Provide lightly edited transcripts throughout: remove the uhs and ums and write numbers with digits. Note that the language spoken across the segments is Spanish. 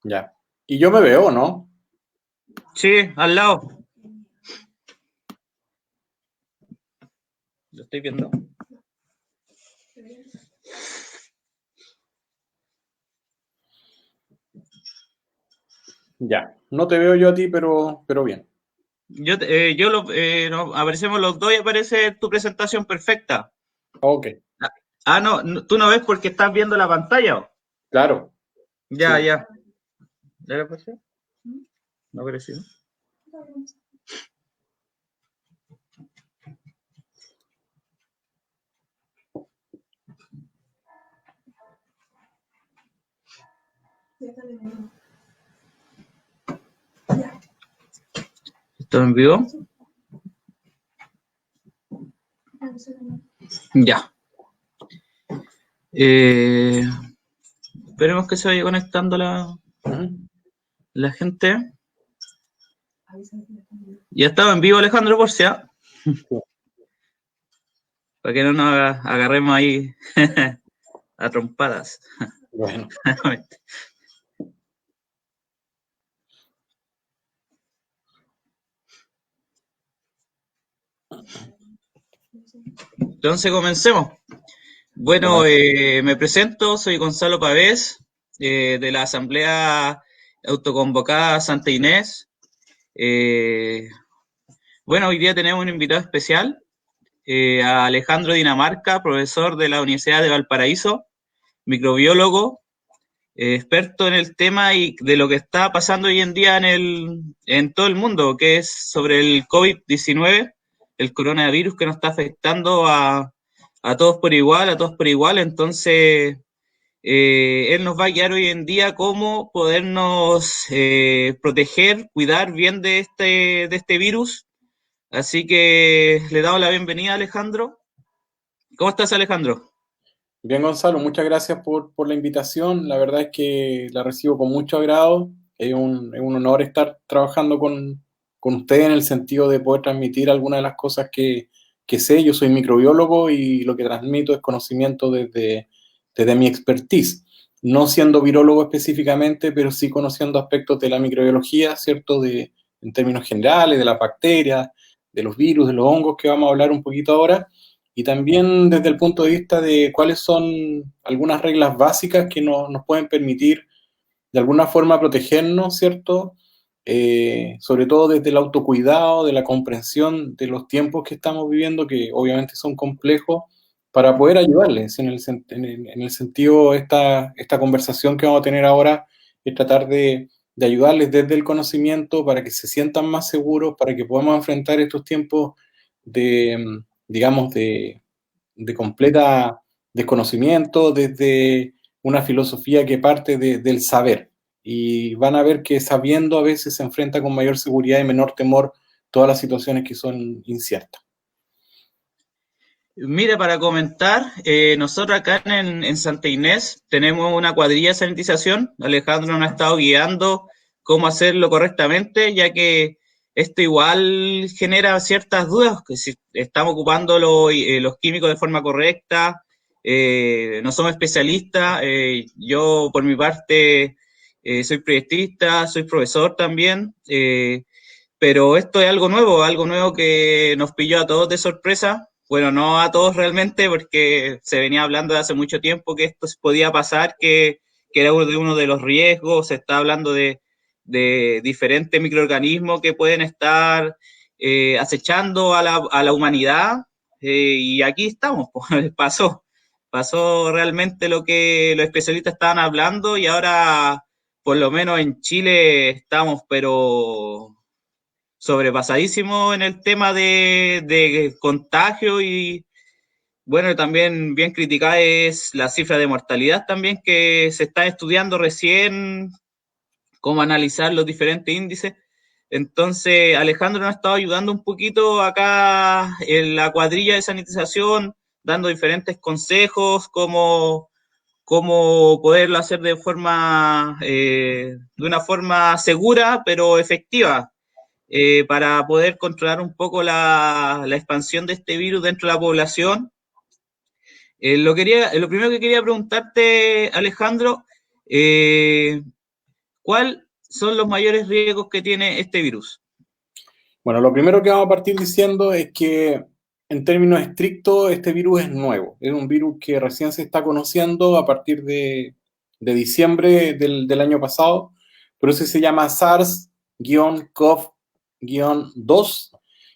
Ya. Y yo me veo, ¿no? Sí, al lado. Lo estoy viendo. Ya. No te veo yo a ti, pero bien. Aparecemos los dos y aparece tu presentación perfecta. Ok, Tú no ves porque estás viendo la pantalla. claro. Ya, Sí. ya. ¿Ya le apareció? No apareció. ¿Está en vivo? Ya. Esperemos que se vaya conectando Ujú. la gente. Ya estaba en vivo Alejandro Porcia, Sí. para que no nos agarremos ahí a trompadas. Bueno. Entonces comencemos. Bueno, Bueno. me presento, soy Gonzalo Pavés, de la Asamblea Autoconvocada Santa Inés. Eh, bueno, hoy día tenemos un invitado especial, a Alejandro Dinamarca, profesor de la Universidad de Valparaíso, microbiólogo, experto en el tema y de lo que está pasando hoy en día en todo el mundo, que es sobre el COVID-19, el coronavirus que nos está afectando a todos por igual, a todos por igual. Entonces, él nos va a guiar hoy en día cómo podernos proteger, cuidar bien de este virus. Así que le damos la bienvenida a Alejandro. ¿Cómo estás, Alejandro? Bien, Gonzalo, muchas gracias por la invitación. La verdad es que la recibo con mucho agrado. Es un honor estar trabajando con usted en el sentido de poder transmitir algunas de las cosas que sé. Yo soy microbiólogo y lo que transmito es conocimiento desde mi expertise. No siendo virólogo específicamente, pero sí conociendo aspectos de la microbiología, ¿cierto? En términos generales, de las bacterias, de los virus, de los hongos que vamos a hablar un poquito ahora y también desde el punto de vista de cuáles son algunas reglas básicas que nos pueden permitir de alguna forma protegernos, ¿cierto? Sobre todo desde el autocuidado, de la comprensión de los tiempos que estamos viviendo, que obviamente son complejos, para poder ayudarles en el sentido, esta conversación que vamos a tener ahora es tratar de ayudarles desde el conocimiento para que se sientan más seguros, para que podamos enfrentar estos tiempos de, digamos, de completa desconocimiento, desde una filosofía que parte del saber. Y van a ver que sabiendo a veces se enfrenta con mayor seguridad y menor temor todas las situaciones que son inciertas. Mira, para comentar, nosotros acá en Santa Inés tenemos una cuadrilla de sanitización. Alejandro nos ha estado guiando cómo hacerlo correctamente, ya que esto igual genera ciertas dudas, que si estamos ocupando los químicos de forma correcta, no somos especialistas. Yo, por mi parte, soy proyectista, soy profesor también, pero esto es algo nuevo que nos pilló a todos de sorpresa. Bueno, no a todos realmente, porque se venía hablando de hace mucho tiempo que esto se podía pasar, que era uno de los riesgos. Se está hablando de diferentes microorganismos que pueden estar acechando a la humanidad, y aquí estamos, pues, pasó realmente lo que los especialistas estaban hablando y ahora, por lo menos en Chile, estamos, pero sobrepasadísimo en el tema de contagio. Y bueno, también bien criticada es la cifra de mortalidad también, que se está estudiando recién cómo analizar los diferentes índices. Entonces, Alejandro nos ha estado ayudando un poquito acá en la cuadrilla de sanitización, dando diferentes consejos, cómo poderlo hacer de una forma segura, pero efectiva, para poder controlar un poco la expansión de este virus dentro de la población. Lo primero que quería preguntarte, Alejandro, eh, ¿cuáles son los mayores riesgos que tiene este virus? Bueno, lo primero que vamos a partir diciendo es que en términos estrictos este virus es nuevo. Es un virus que recién se está conociendo a partir de diciembre del año pasado. Por eso se llama SARS-CoV-2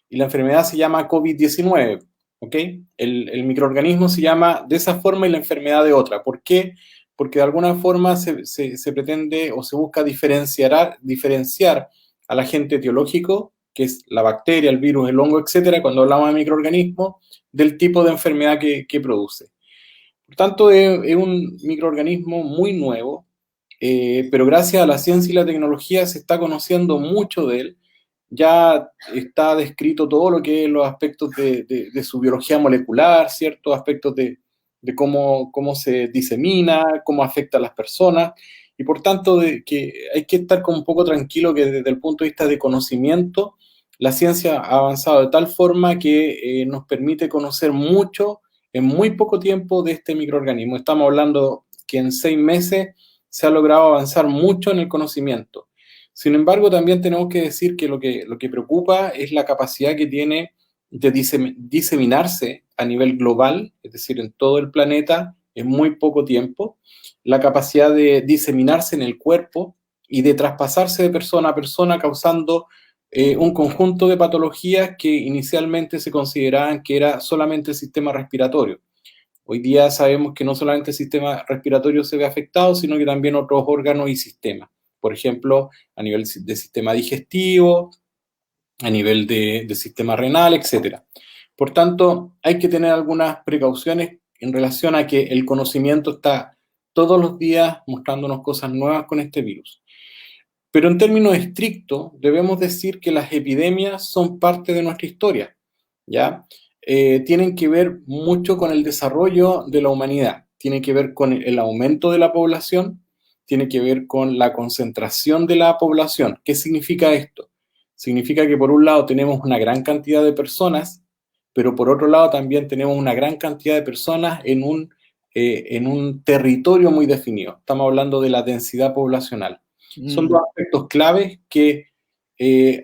y la enfermedad se llama COVID-19. ¿Ok? El microorganismo se llama de esa forma y la enfermedad de otra. ¿Por qué? Porque de alguna forma se pretende o se busca diferenciar al agente etiológico, que es la bacteria, el virus, el hongo, etcétera, cuando hablamos de microorganismos, del tipo de enfermedad que produce. Por tanto, es un microorganismo muy nuevo, pero gracias a la ciencia y la tecnología se está conociendo mucho de él. Ya está descrito todo lo que es los aspectos de su biología molecular, ciertos aspectos de cómo se disemina, cómo afecta a las personas, y por tanto que hay que estar como un poco tranquilo que desde el punto de vista de conocimiento, la ciencia ha avanzado de tal forma que nos permite conocer mucho en muy poco tiempo de este microorganismo. Estamos hablando que en 6 meses se ha logrado avanzar mucho en el conocimiento. Sin embargo, también tenemos que decir que lo que preocupa es la capacidad que tiene de diseminarse a nivel global, es decir, en todo el planeta, en muy poco tiempo, la capacidad de diseminarse en el cuerpo y de traspasarse de persona a persona, causando un conjunto de patologías que inicialmente se consideraban que era solamente el sistema respiratorio. Hoy día sabemos que no solamente el sistema respiratorio se ve afectado, sino que también otros órganos y sistemas. Por ejemplo, a nivel de sistema digestivo, a nivel de sistema renal, etc. Por tanto, hay que tener algunas precauciones en relación a que el conocimiento está todos los días mostrándonos cosas nuevas con este virus. Pero en términos estrictos, debemos decir que las epidemias son parte de nuestra historia, ¿ya? Tienen que ver mucho con el desarrollo de la humanidad, tienen que ver con el aumento de la población, tiene que ver con la concentración de la población. ¿Qué significa esto? Significa que por un lado tenemos una gran cantidad de personas, pero por otro lado también tenemos una gran cantidad de personas en un territorio muy definido. Estamos hablando de la densidad poblacional. Son dos aspectos claves que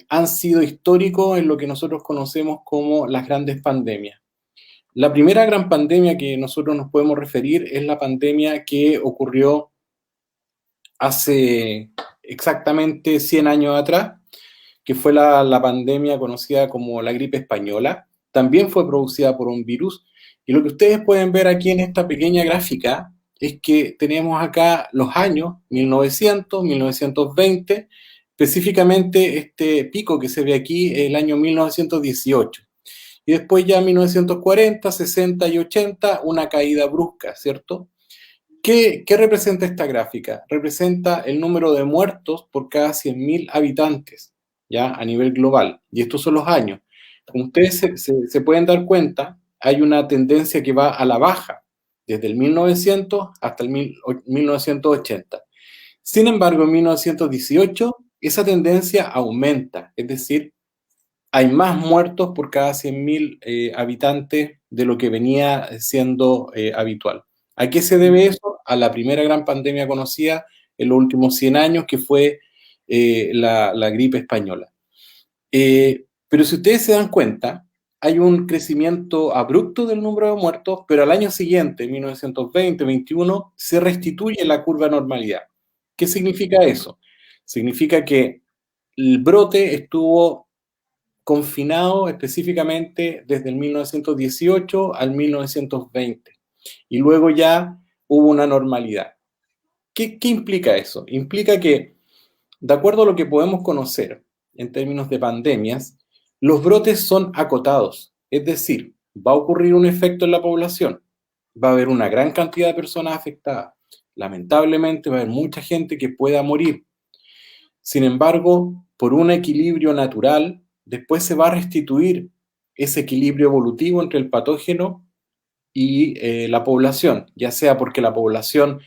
han sido históricos en lo que nosotros conocemos como las grandes pandemias. La primera gran pandemia que nosotros nos podemos referir es la pandemia que ocurrió hace exactamente 100 años atrás, que fue la pandemia conocida como la gripe española. También fue producida por un virus. Y lo que ustedes pueden ver aquí en esta pequeña gráfica es que tenemos acá los años 1900, 1920, específicamente este pico que se ve aquí, el año 1918. Y después ya 1940, 60 y 80, una caída brusca, ¿cierto? ¿Qué representa esta gráfica? Representa el número de muertos por cada 100.000 habitantes, ¿ya? A nivel global. Y estos son los años. Como ustedes se pueden dar cuenta, hay una tendencia que va a la baja, desde el 1900 hasta el 1980. Sin embargo, en 1918, esa tendencia aumenta, es decir, hay más muertos por cada 100.000 habitantes de lo que venía siendo habitual. ¿A qué se debe eso? A la primera gran pandemia conocida en los últimos 100 años, que fue la gripe española. Pero si ustedes se dan cuenta, hay un crecimiento abrupto del número de muertos, pero al año siguiente, 1920-21, se restituye la curva de normalidad. ¿Qué significa eso? Significa que el brote estuvo confinado específicamente desde el 1918 al 1920 y luego ya hubo una normalidad. ¿Qué implica eso? Implica que, de acuerdo a lo que podemos conocer en términos de pandemias, los brotes son acotados, es decir, va a ocurrir un efecto en la población, va a haber una gran cantidad de personas afectadas, lamentablemente va a haber mucha gente que pueda morir. Sin embargo, por un equilibrio natural, después se va a restituir ese equilibrio evolutivo entre el patógeno y la población, ya sea porque la población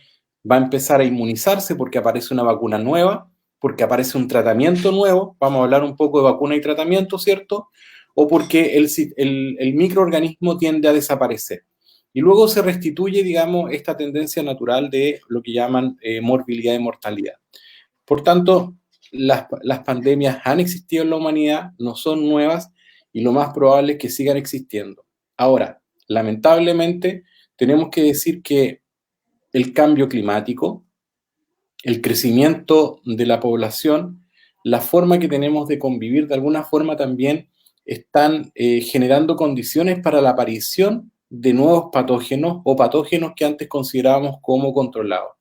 va a empezar a inmunizarse porque aparece una vacuna nueva, porque aparece un tratamiento nuevo, vamos a hablar un poco de vacuna y tratamiento, ¿cierto? O porque el microorganismo tiende a desaparecer. Y luego se restituye, digamos, esta tendencia natural de lo que llaman morbilidad y mortalidad. Por tanto, las pandemias han existido en la humanidad, no son nuevas y lo más probable es que sigan existiendo. Ahora, lamentablemente, tenemos que decir que el cambio climático, el crecimiento de la población, la forma que tenemos de convivir, de alguna forma también están generando condiciones para la aparición de nuevos patógenos o patógenos que antes considerábamos como controlados.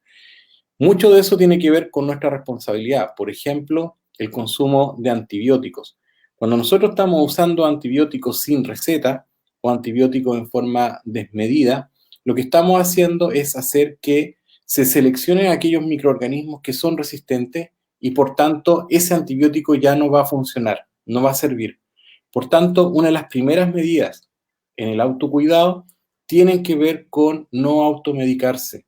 Mucho de eso tiene que ver con nuestra responsabilidad. Por ejemplo, el consumo de antibióticos. Cuando nosotros estamos usando antibióticos sin receta o antibióticos en forma desmedida, lo que estamos haciendo es hacer que se seleccionen aquellos microorganismos que son resistentes y por tanto ese antibiótico ya no va a funcionar, no va a servir. Por tanto, una de las primeras medidas en el autocuidado tienen que ver con no automedicarse,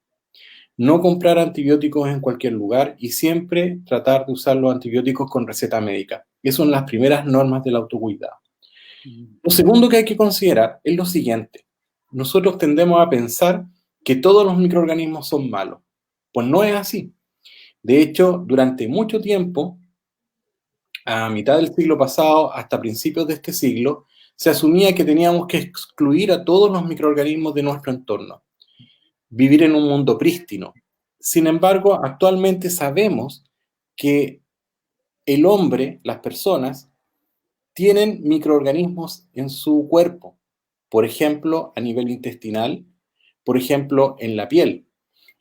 no comprar antibióticos en cualquier lugar y siempre tratar de usar los antibióticos con receta médica. Esas son las primeras normas del autocuidado. Lo segundo que hay que considerar es lo siguiente. Nosotros tendemos a pensar que todos los microorganismos son malos. Pues no es así. De hecho, durante mucho tiempo, a mitad del siglo pasado hasta principios de este siglo, se asumía que teníamos que excluir a todos los microorganismos de nuestro entorno, vivir en un mundo prístino. Sin embargo, actualmente sabemos que el hombre, las personas, tienen microorganismos en su cuerpo, por ejemplo, a nivel intestinal, por ejemplo, en la piel.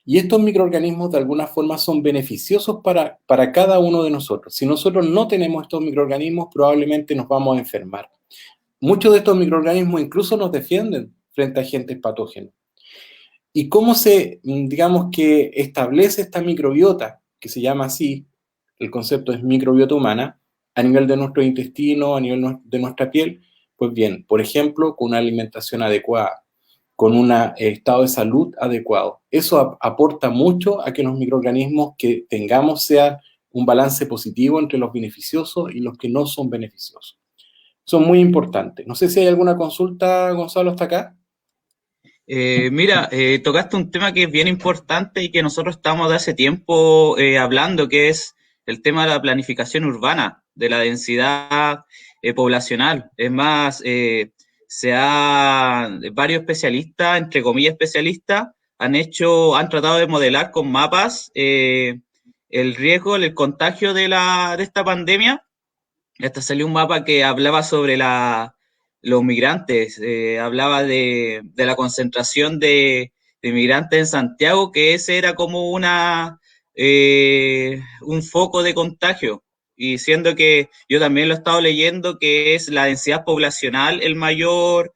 Y estos microorganismos de alguna forma son beneficiosos para cada uno de nosotros. Si nosotros no tenemos estos microorganismos, probablemente nos vamos a enfermar. Muchos de estos microorganismos incluso nos defienden frente a agentes patógenos. ¿Y cómo se, digamos, que establece esta microbiota, que se llama así, el concepto es microbiota humana, a nivel de nuestro intestino, a nivel de nuestra piel? Pues bien, por ejemplo, con una alimentación adecuada, con un estado de salud adecuado. Eso aporta mucho a que los microorganismos que tengamos sean un balance positivo entre los beneficiosos y los que no son beneficiosos. Son muy importantes. No sé si hay alguna consulta, Gonzalo, hasta acá. Mira, tocaste un tema que es bien importante y que nosotros estamos de hace tiempo hablando, que es el tema de la planificación urbana, de la densidad poblacional. Es más, varios especialistas, entre comillas especialistas, han tratado de modelar con mapas el riesgo, el contagio de esta pandemia. Hasta salió un mapa que hablaba sobre los migrantes, hablaba de la concentración de migrantes en Santiago, que ese era como un foco de contagio. Y siendo que yo también lo he estado leyendo, que es la densidad poblacional el mayor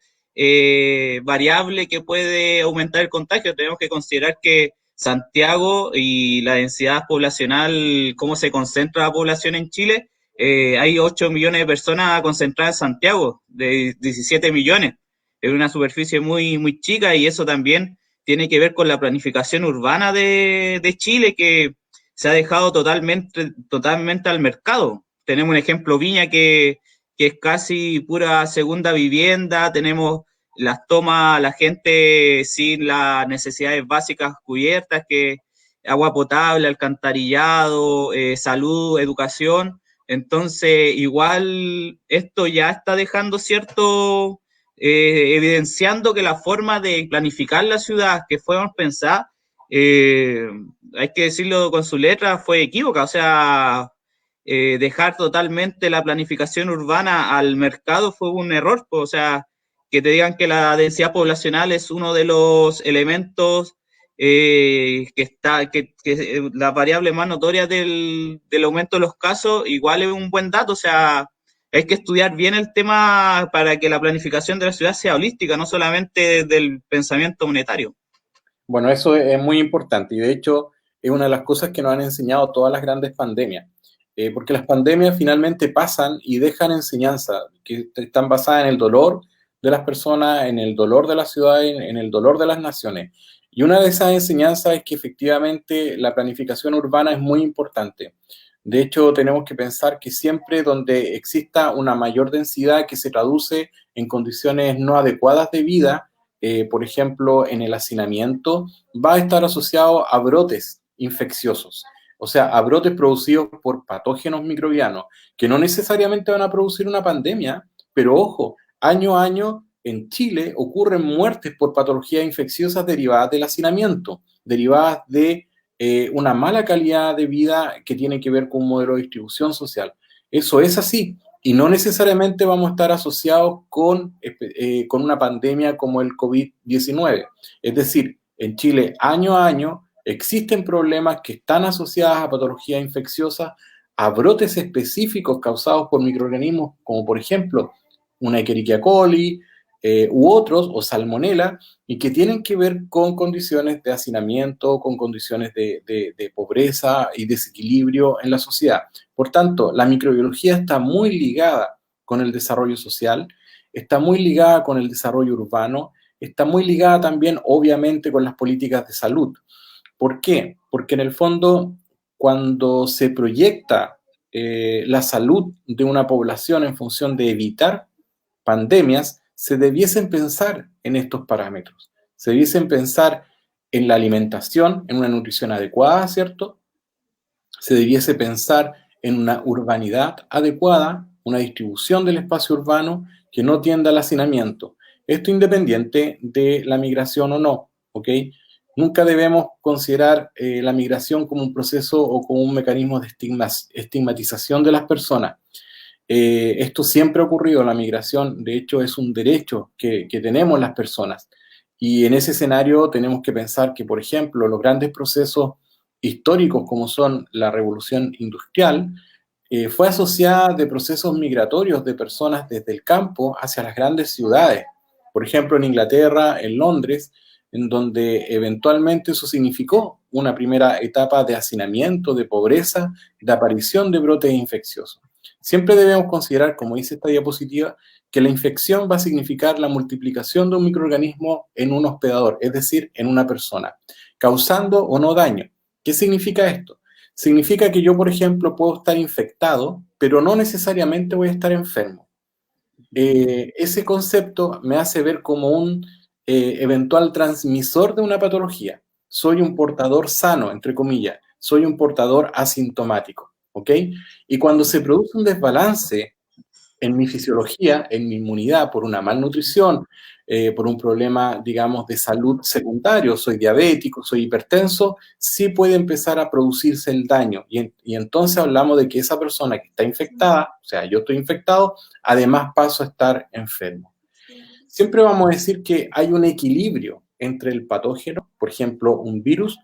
variable que puede aumentar el contagio. Tenemos que considerar que Santiago y la densidad poblacional, cómo se concentra la población en Chile, hay 8 millones de personas concentradas en Santiago, de 17 millones. Es una superficie muy, muy chica y eso también tiene que ver con la planificación urbana de Chile, que se ha dejado totalmente al mercado. Tenemos un ejemplo Viña que es casi pura segunda vivienda, tenemos las tomas, la gente sin las necesidades básicas cubiertas, que agua potable, alcantarillado, salud, educación. Entonces, igual esto ya está dejando evidenciando que la forma de planificar la ciudad que fuimos pensadas, eh, hay que decirlo con su letra, fue equívoca. O sea, dejar totalmente la planificación urbana al mercado fue un error. O sea, que te digan que la densidad poblacional es uno de los elementos que la variable más notoria del aumento de los casos, igual es un buen dato. O sea, hay que estudiar bien el tema para que la planificación de la ciudad sea holística, no solamente del pensamiento monetario. Bueno, eso es muy importante y de hecho es una de las cosas que nos han enseñado todas las grandes pandemias, porque las pandemias finalmente pasan y dejan enseñanza que están basadas en el dolor de las personas, en el dolor de la ciudad, en el dolor de las naciones. Y una de esas enseñanzas es que efectivamente la planificación urbana es muy importante. De hecho, tenemos que pensar que siempre donde exista una mayor densidad que se traduce en condiciones no adecuadas de vida, por ejemplo, en el hacinamiento, va a estar asociado a brotes infecciosos. o sea, a brotes producidos por patógenos microbianos, que no necesariamente van a producir una pandemia, pero ojo, año a año en Chile ocurren muertes por patologías infecciosas derivadas del hacinamiento, derivadas de una mala calidad de vida que tiene que ver con un modelo de distribución social. Eso es así, y no necesariamente vamos a estar asociados con una pandemia como el COVID-19. Es decir, en Chile, año a año, existen problemas que están asociados a patologías infecciosas, a brotes específicos causados por microorganismos, como por ejemplo una Escherichia coli u otros, o salmonela, y que tienen que ver con condiciones de hacinamiento, con condiciones de pobreza y desequilibrio en la sociedad. Por tanto, la microbiología está muy ligada con el desarrollo social, está muy ligada con el desarrollo urbano, está muy ligada también, obviamente, con las políticas de salud. ¿Por qué? Porque en el fondo, cuando se proyecta la salud de una población en función de evitar pandemias, se debiesen pensar en estos parámetros. Se debiesen pensar en la alimentación, en una nutrición adecuada, ¿cierto? Se debiese pensar en una urbanidad adecuada, una distribución del espacio urbano que no tienda al hacinamiento. Esto independiente de la migración o no, ¿ok? Nunca debemos considerar la migración como un proceso o como un mecanismo de estigmatización de las personas. Esto siempre ha ocurrido, la migración de hecho es un derecho que tenemos las personas. Y en ese escenario tenemos que pensar que, por ejemplo, los grandes procesos históricos como son la revolución industrial, fue asociada de procesos migratorios de personas desde el campo hacia las grandes ciudades. Por ejemplo, en Inglaterra, en Londres, en donde eventualmente eso significó una primera etapa de hacinamiento, de pobreza, de aparición de brotes infecciosos. Siempre debemos considerar, como dice esta diapositiva, que la infección va a significar la multiplicación de un microorganismo en un hospedador, es decir, en una persona, causando o no daño. ¿Qué significa esto? Significa que yo, por ejemplo, puedo estar infectado, pero no necesariamente voy a estar enfermo. Ese concepto me hace ver como un eventual transmisor de una patología. Soy un portador sano, entre comillas, soy un portador asintomático, ¿ok? Y cuando se produce un desbalance en mi fisiología, en mi inmunidad, por una malnutrición, por un problema, digamos, de salud secundario, soy diabético, soy hipertenso, sí puede empezar a producirse el daño. Y entonces hablamos de que esa persona que está infectada, o sea, yo estoy infectado, además paso a estar enfermo. Siempre vamos a decir que hay un equilibrio entre el patógeno, por ejemplo, un virus,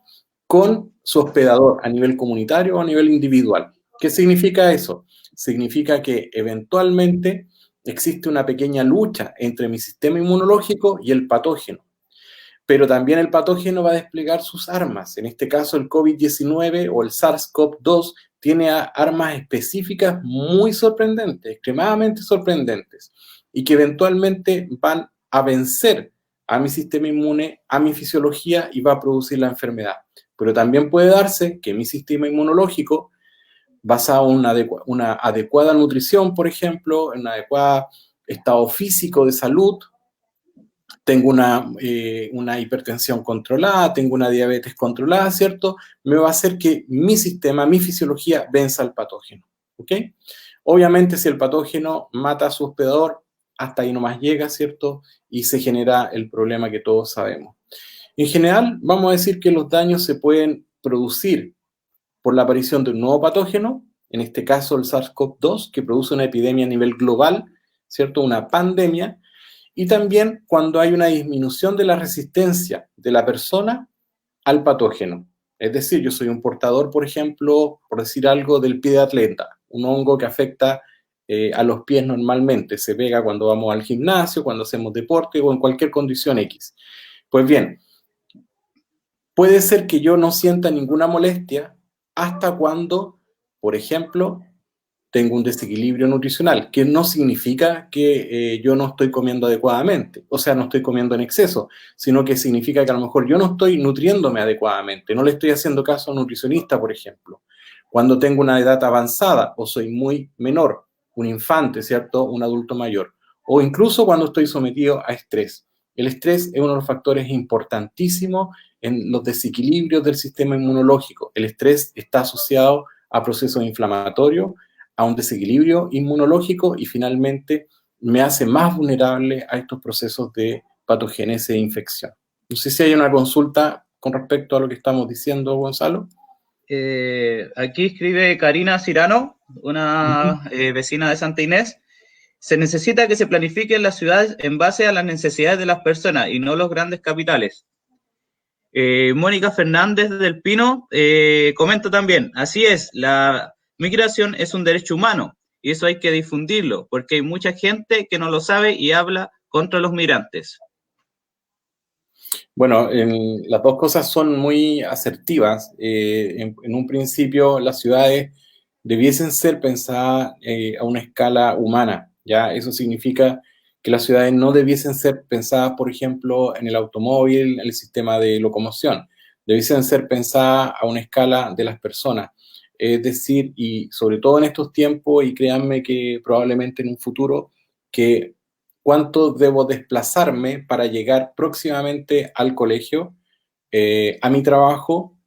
con su hospedador a nivel comunitario o a nivel individual. ¿Qué significa eso? Significa que eventualmente existe una pequeña lucha entre mi sistema inmunológico y el patógeno. Pero también el patógeno va a desplegar sus armas. En este caso, el COVID-19 o el SARS-CoV-2 tiene armas específicas muy sorprendentes, extremadamente sorprendentes, y que eventualmente van a vencer a mi sistema inmune, a mi fisiología y va a producir la enfermedad. Pero también puede darse que mi sistema inmunológico, basado en una adecuada nutrición, por ejemplo, en un adecuado estado físico de salud, tengo una hipertensión controlada, tengo una diabetes controlada, ¿cierto? Me va a hacer que mi sistema, mi fisiología venza al patógeno, ¿ok? Obviamente, si el patógeno mata a su hospedador, hasta ahí nomás llega, ¿cierto? Y se genera el problema que todos sabemos. En general, vamos a decir que los daños se pueden producir por la aparición de un nuevo patógeno, en este caso el SARS-CoV-2, que produce una epidemia a nivel global, ¿cierto? Una pandemia, y también cuando hay una disminución de la resistencia de la persona al patógeno. Es decir, yo soy un portador, por ejemplo, por decir algo, del pie de atleta, un hongo que afecta a los pies normalmente, se pega cuando vamos al gimnasio, cuando hacemos deporte o en cualquier condición X. Pues bien, puede ser que yo no sienta ninguna molestia hasta cuando, por ejemplo, tengo un desequilibrio nutricional, que no significa que yo no estoy comiendo adecuadamente, o sea, no estoy comiendo en exceso, sino que significa que a lo mejor yo no estoy nutriéndome adecuadamente, no le estoy haciendo caso a un nutricionista, por ejemplo. Cuando tengo una edad avanzada o soy muy menor, un infante, ¿cierto? Un adulto mayor, o incluso cuando estoy sometido a estrés. El estrés es uno de los factores importantísimos en los desequilibrios del sistema inmunológico. El estrés está asociado a procesos inflamatorios, a un desequilibrio inmunológico y finalmente me hace más vulnerable a estos procesos de patogénesis e infección. No sé si hay una consulta con respecto a lo que estamos diciendo, Gonzalo. Aquí escribe Karina Cirano, una vecina de Santa Inés. Se necesita que se planifiquen las ciudades en base a las necesidades de las personas y no los grandes capitales. Mónica Fernández del Pino comenta también, así es, la migración es un derecho humano y eso hay que difundirlo porque hay mucha gente que no lo sabe y habla contra los migrantes. Bueno, las dos cosas son muy asertivas. En un principio, las ciudades debiesen ser pensadas a una escala humana, ¿ya? Eso significa que las ciudades no debiesen ser pensadas, por ejemplo, en el automóvil, en el sistema de locomoción. Debiesen ser pensadas a una escala de las personas. Es decir, y sobre todo en estos tiempos, y créanme que probablemente en un futuro, que cuánto debo desplazarme para llegar próximamente al colegio, a mi trabajo,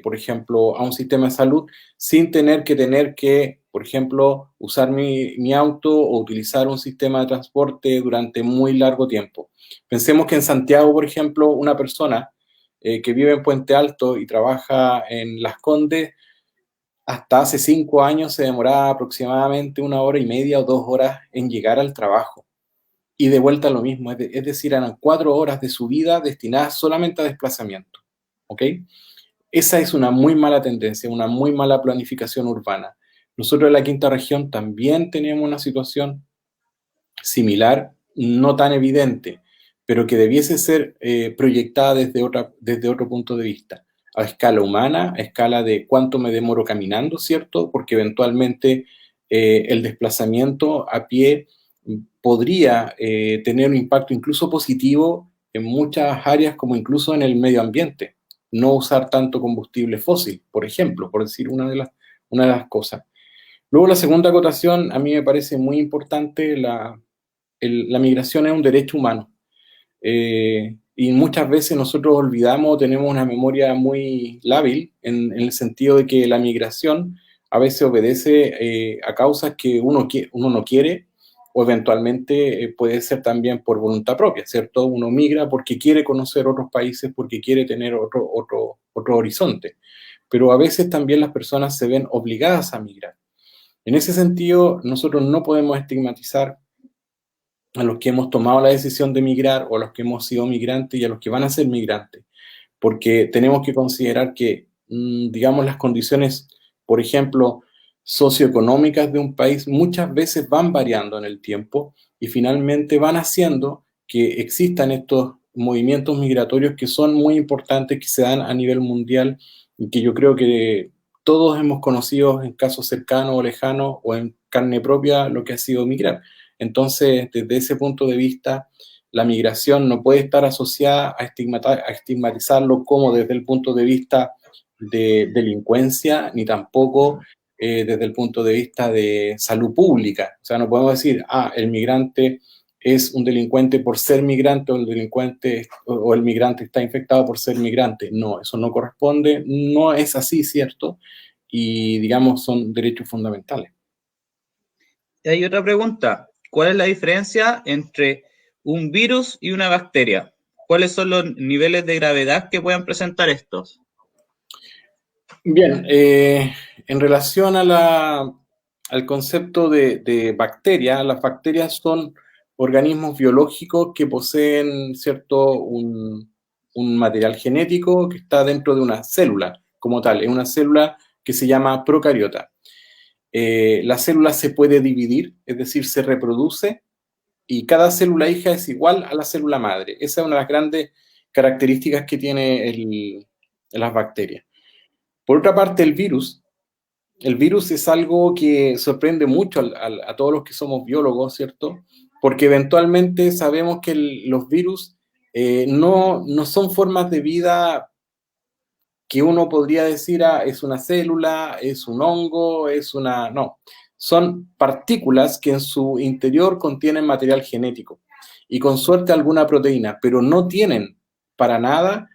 por ejemplo, a un sistema de salud, sin tener que, por ejemplo, usar mi auto o utilizar un sistema de transporte durante muy largo tiempo. Pensemos que en Santiago, por ejemplo, una persona que vive en Puente Alto y trabaja en Las Condes, hasta hace 5 años se demoraba aproximadamente 1 hora y media o 2 horas en llegar al trabajo. Y de vuelta lo mismo, es decir, eran 4 horas de su vida destinadas solamente a desplazamiento. ¿Ok? Esa es una muy mala tendencia, una muy mala planificación urbana. Nosotros en la quinta región también tenemos una situación similar, no tan evidente, pero que debiese ser proyectada desde otro punto de vista, a escala humana, a escala de cuánto me demoro caminando, ¿cierto? Porque eventualmente el desplazamiento a pie podría tener un impacto incluso positivo en muchas áreas, como incluso en el medio ambiente. No usar tanto combustible fósil, por ejemplo, por decir una de las cosas. Luego, la segunda acotación, a mí me parece muy importante, la migración es un derecho humano. Y muchas veces nosotros olvidamos, tenemos una memoria muy lábil en el sentido de que la migración a veces obedece a causas que uno no quiere o eventualmente puede ser también por voluntad propia, ¿cierto? Uno migra porque quiere conocer otros países, porque quiere tener otro horizonte, pero a veces también las personas se ven obligadas a migrar. En ese sentido, nosotros no podemos estigmatizar a los que hemos tomado la decisión de migrar o a los que hemos sido migrantes y a los que van a ser migrantes, porque tenemos que considerar que, digamos, las condiciones, por ejemplo, socioeconómicas de un país muchas veces van variando en el tiempo y finalmente van haciendo que existan estos movimientos migratorios que son muy importantes, que se dan a nivel mundial y que yo creo que todos hemos conocido en casos cercanos o lejanos o en carne propia lo que ha sido migrar. Entonces, desde ese punto de vista, la migración no puede estar asociada a estigmatizarlo como desde el punto de vista de delincuencia, ni tampoco desde el punto de vista de salud pública. O sea, no podemos decir, el migrante es un delincuente por ser migrante o el migrante está infectado por ser migrante. No, eso no corresponde, no es así, ¿cierto? Y digamos, son derechos fundamentales. Hay otra pregunta. ¿Cuál es la diferencia entre un virus y una bacteria? ¿Cuáles son los niveles de gravedad que pueden presentar estos? Bien, en relación al concepto de bacteria, las bacterias son organismos biológicos que poseen, ¿cierto?, un material genético que está dentro de una célula como tal. Es una célula que se llama procariota. La célula se puede dividir, es decir, se reproduce, y cada célula hija es igual a la célula madre. Esa es una de las grandes características que tiene las bacterias. Por otra parte, el virus es algo que sorprende mucho a todos los que somos biólogos, ¿cierto? Porque eventualmente sabemos que los virus no son formas de vida que uno podría decir, es una célula, es un hongo, No, son partículas que en su interior contienen material genético y con suerte alguna proteína, pero no tienen para nada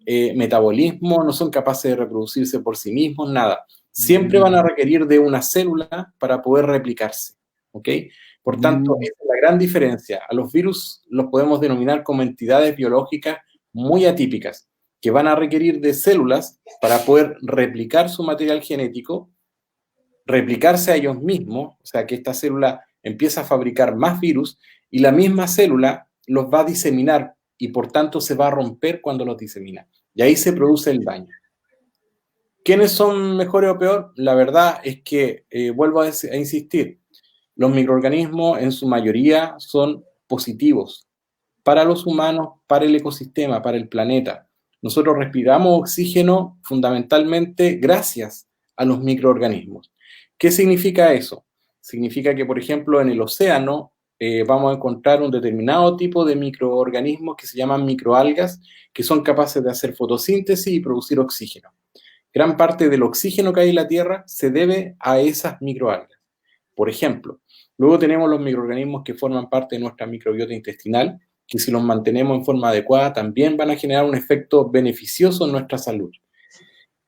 metabolismo, no son capaces de reproducirse por sí mismos, nada. Siempre van a requerir de una célula para poder replicarse, ¿ok? Por tanto, esa es la gran diferencia. A los virus los podemos denominar como entidades biológicas muy atípicas, que van a requerir de células para poder replicar su material genético, replicarse a ellos mismos, o sea, que esta célula empieza a fabricar más virus y la misma célula los va a diseminar y por tanto se va a romper cuando los disemina. Y ahí se produce el daño. ¿Quiénes son mejores o peor? La verdad es que, vuelvo a insistir, los microorganismos en su mayoría son positivos para los humanos, para el ecosistema, para el planeta. Nosotros respiramos oxígeno fundamentalmente gracias a los microorganismos. ¿Qué significa eso? Significa que, por ejemplo, en el océano vamos a encontrar un determinado tipo de microorganismos que se llaman microalgas, que son capaces de hacer fotosíntesis y producir oxígeno. Gran parte del oxígeno que hay en la Tierra se debe a esas microalgas. Por ejemplo, luego tenemos los microorganismos que forman parte de nuestra microbiota intestinal, que si los mantenemos en forma adecuada también van a generar un efecto beneficioso en nuestra salud.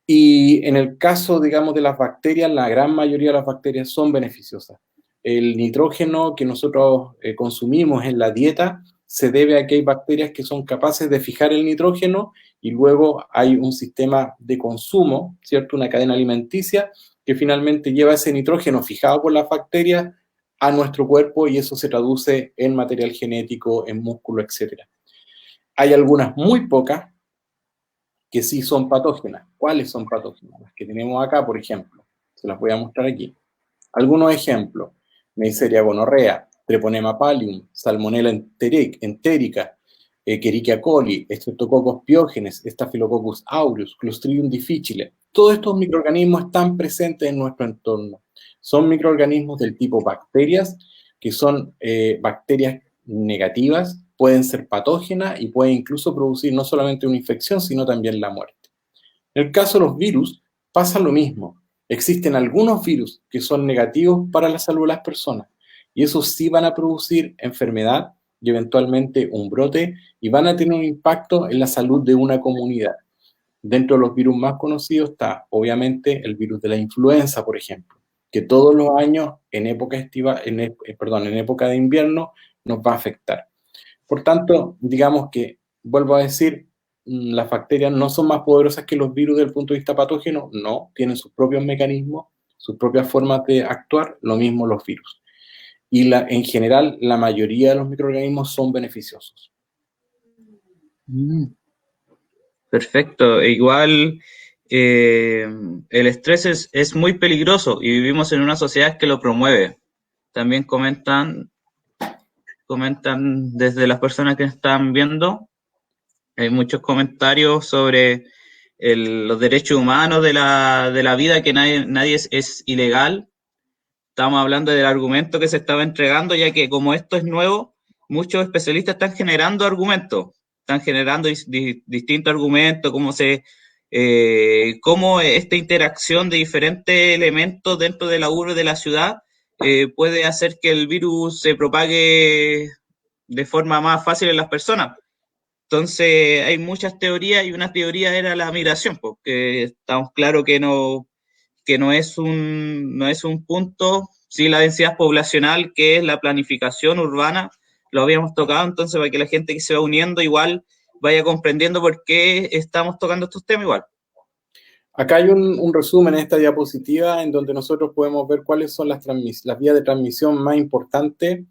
Y en el caso, digamos, de las bacterias, la gran mayoría de las bacterias son beneficiosas. El nitrógeno que nosotros consumimos en la dieta se debe a que hay bacterias que son capaces de fijar el nitrógeno y luego hay un sistema de consumo, ¿cierto? Una cadena alimenticia que finalmente lleva ese nitrógeno fijado por las bacterias a nuestro cuerpo y eso se traduce en material genético, en músculo, etc. Hay algunas muy pocas que sí son patógenas. ¿Cuáles son patógenas? Las que tenemos acá, por ejemplo. Se las voy a mostrar aquí. Algunos ejemplos. Neisseria gonorrea, Treponema pallium, Salmonella entérica, Escherichia coli, Streptococcus pyogenes, Staphylococcus aureus, Clostridium difficile. Todos estos microorganismos están presentes en nuestro entorno. Son microorganismos del tipo bacterias, que son bacterias negativas, pueden ser patógenas y pueden incluso producir no solamente una infección, sino también la muerte. En el caso de los virus, pasa lo mismo. Existen algunos virus que son negativos para la salud de las personas y esos sí van a producir enfermedad y eventualmente un brote y van a tener un impacto en la salud de una comunidad. Dentro de los virus más conocidos está, obviamente, el virus de la influenza, por ejemplo, que todos los años en época en época de invierno nos va a afectar. Por tanto, digamos que, vuelvo a decir, las bacterias no son más poderosas que los virus desde el punto de vista patógeno, no, tienen sus propios mecanismos, sus propias formas de actuar, lo mismo los virus. Y en general, la mayoría de los microorganismos son beneficiosos. Perfecto. E igual el estrés es muy peligroso y vivimos en una sociedad que lo promueve. También comentan desde las personas que están viendo, hay muchos comentarios sobre los derechos humanos de la vida, que nadie es ilegal. Estamos hablando del argumento que se estaba entregando, ya que como esto es nuevo, muchos especialistas están generando argumentos, están generando distintos argumentos, cómo esta interacción de diferentes elementos dentro de la urbe de la ciudad puede hacer que el virus se propague de forma más fácil en las personas. Entonces hay muchas teorías y una teoría era la migración, porque estamos claros que no es un punto, sí, la densidad poblacional, que es la planificación urbana, lo habíamos tocado, entonces para que la gente que se va uniendo igual vaya comprendiendo por qué estamos tocando estos temas igual. Acá hay un resumen en esta diapositiva en donde nosotros podemos ver cuáles son las vías de transmisión más importantes.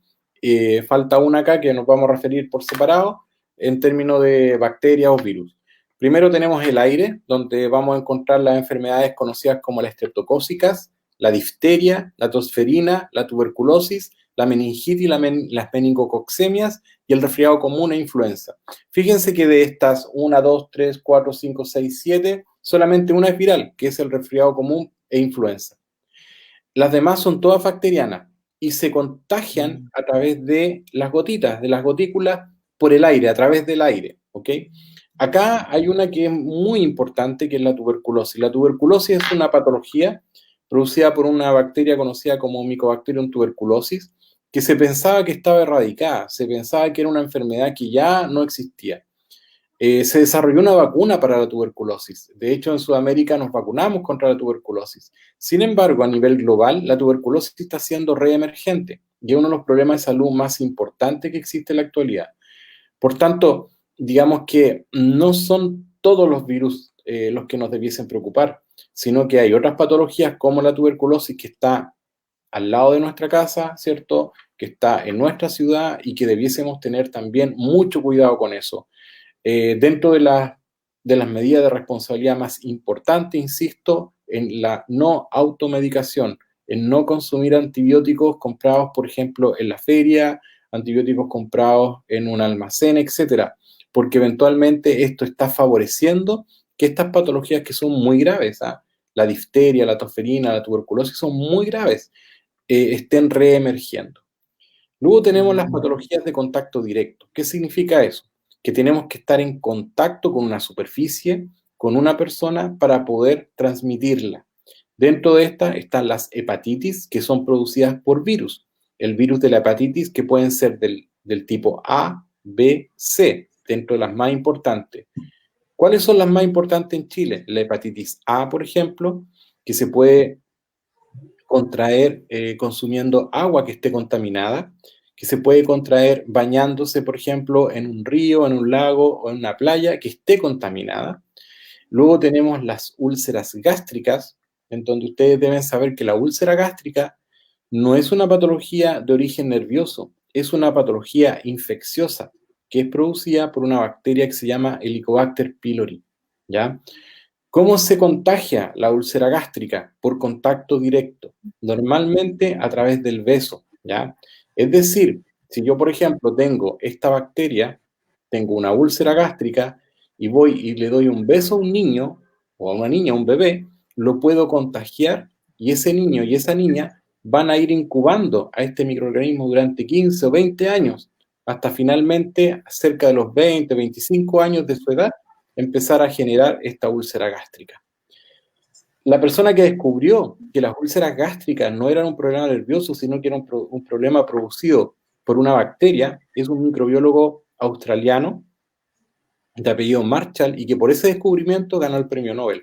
Falta una acá que nos vamos a referir por separado en términos de bacterias o virus. Primero tenemos el aire, donde vamos a encontrar las enfermedades conocidas como las estreptocócicas, la difteria, la tosferina, la tuberculosis, la meningitis, las meningococcemias y el resfriado común e influenza. Fíjense que de estas 1, 2, 3, 4, 5, 6, 7, solamente una es viral, que es el resfriado común e influenza. Las demás son todas bacterianas y se contagian a través de las gotitas, de las gotículas por el aire, a través del aire, ¿ok? Acá hay una que es muy importante, que es la tuberculosis. La tuberculosis es una patología producida por una bacteria conocida como Mycobacterium tuberculosis, que se pensaba que estaba erradicada, se pensaba que era una enfermedad que ya no existía. Se desarrolló una vacuna para la tuberculosis. De hecho, en Sudamérica nos vacunamos contra la tuberculosis. Sin embargo, a nivel global, la tuberculosis está siendo reemergente y es uno de los problemas de salud más importantes que existe en la actualidad. Por tanto, digamos que no son todos los virus los que nos debiesen preocupar, sino que hay otras patologías como la tuberculosis que está al lado de nuestra casa, ¿cierto? Que está en nuestra ciudad y que debiésemos tener también mucho cuidado con eso. Dentro de las medidas de responsabilidad más importantes, insisto, en la no automedicación, en no consumir antibióticos comprados, por ejemplo, en la feria, antibióticos comprados en un almacén, etcétera, porque eventualmente esto está favoreciendo que estas patologías que son muy graves, ¿ah? La difteria, la tosferina, la tuberculosis son muy graves, estén reemergiendo. Luego tenemos las patologías de contacto directo. ¿Qué significa eso? Que tenemos que estar en contacto con una superficie, con una persona, para poder transmitirla. Dentro de estas están las hepatitis, que son producidas por virus. El virus de la hepatitis, que pueden ser del tipo A, B, C, dentro de las más importantes. ¿Cuáles son las más importantes en Chile? La hepatitis A, por ejemplo, que se puede contraer consumiendo agua que esté contaminada, que se puede contraer bañándose, por ejemplo, en un río, en un lago o en una playa que esté contaminada. Luego tenemos las úlceras gástricas, en donde ustedes deben saber que la úlcera gástrica no es una patología de origen nervioso, es una patología infecciosa que es producida por una bacteria que se llama Helicobacter pylori, ¿ya? ¿Cómo se contagia la úlcera gástrica? Por contacto directo, normalmente a través del beso, ¿ya? Es decir, si yo, por ejemplo, tengo esta bacteria, tengo una úlcera gástrica y voy y le doy un beso a un niño o a una niña, a un bebé, lo puedo contagiar y ese niño y esa niña van a ir incubando a este microorganismo durante 15 o 20 años, hasta finalmente, cerca de los 20, 25 años de su edad, empezar a generar esta úlcera gástrica. La persona que descubrió que las úlceras gástricas no eran un problema nervioso, sino que era un problema producido por una bacteria, es un microbiólogo australiano de apellido Marshall y que por ese descubrimiento ganó el premio Nobel.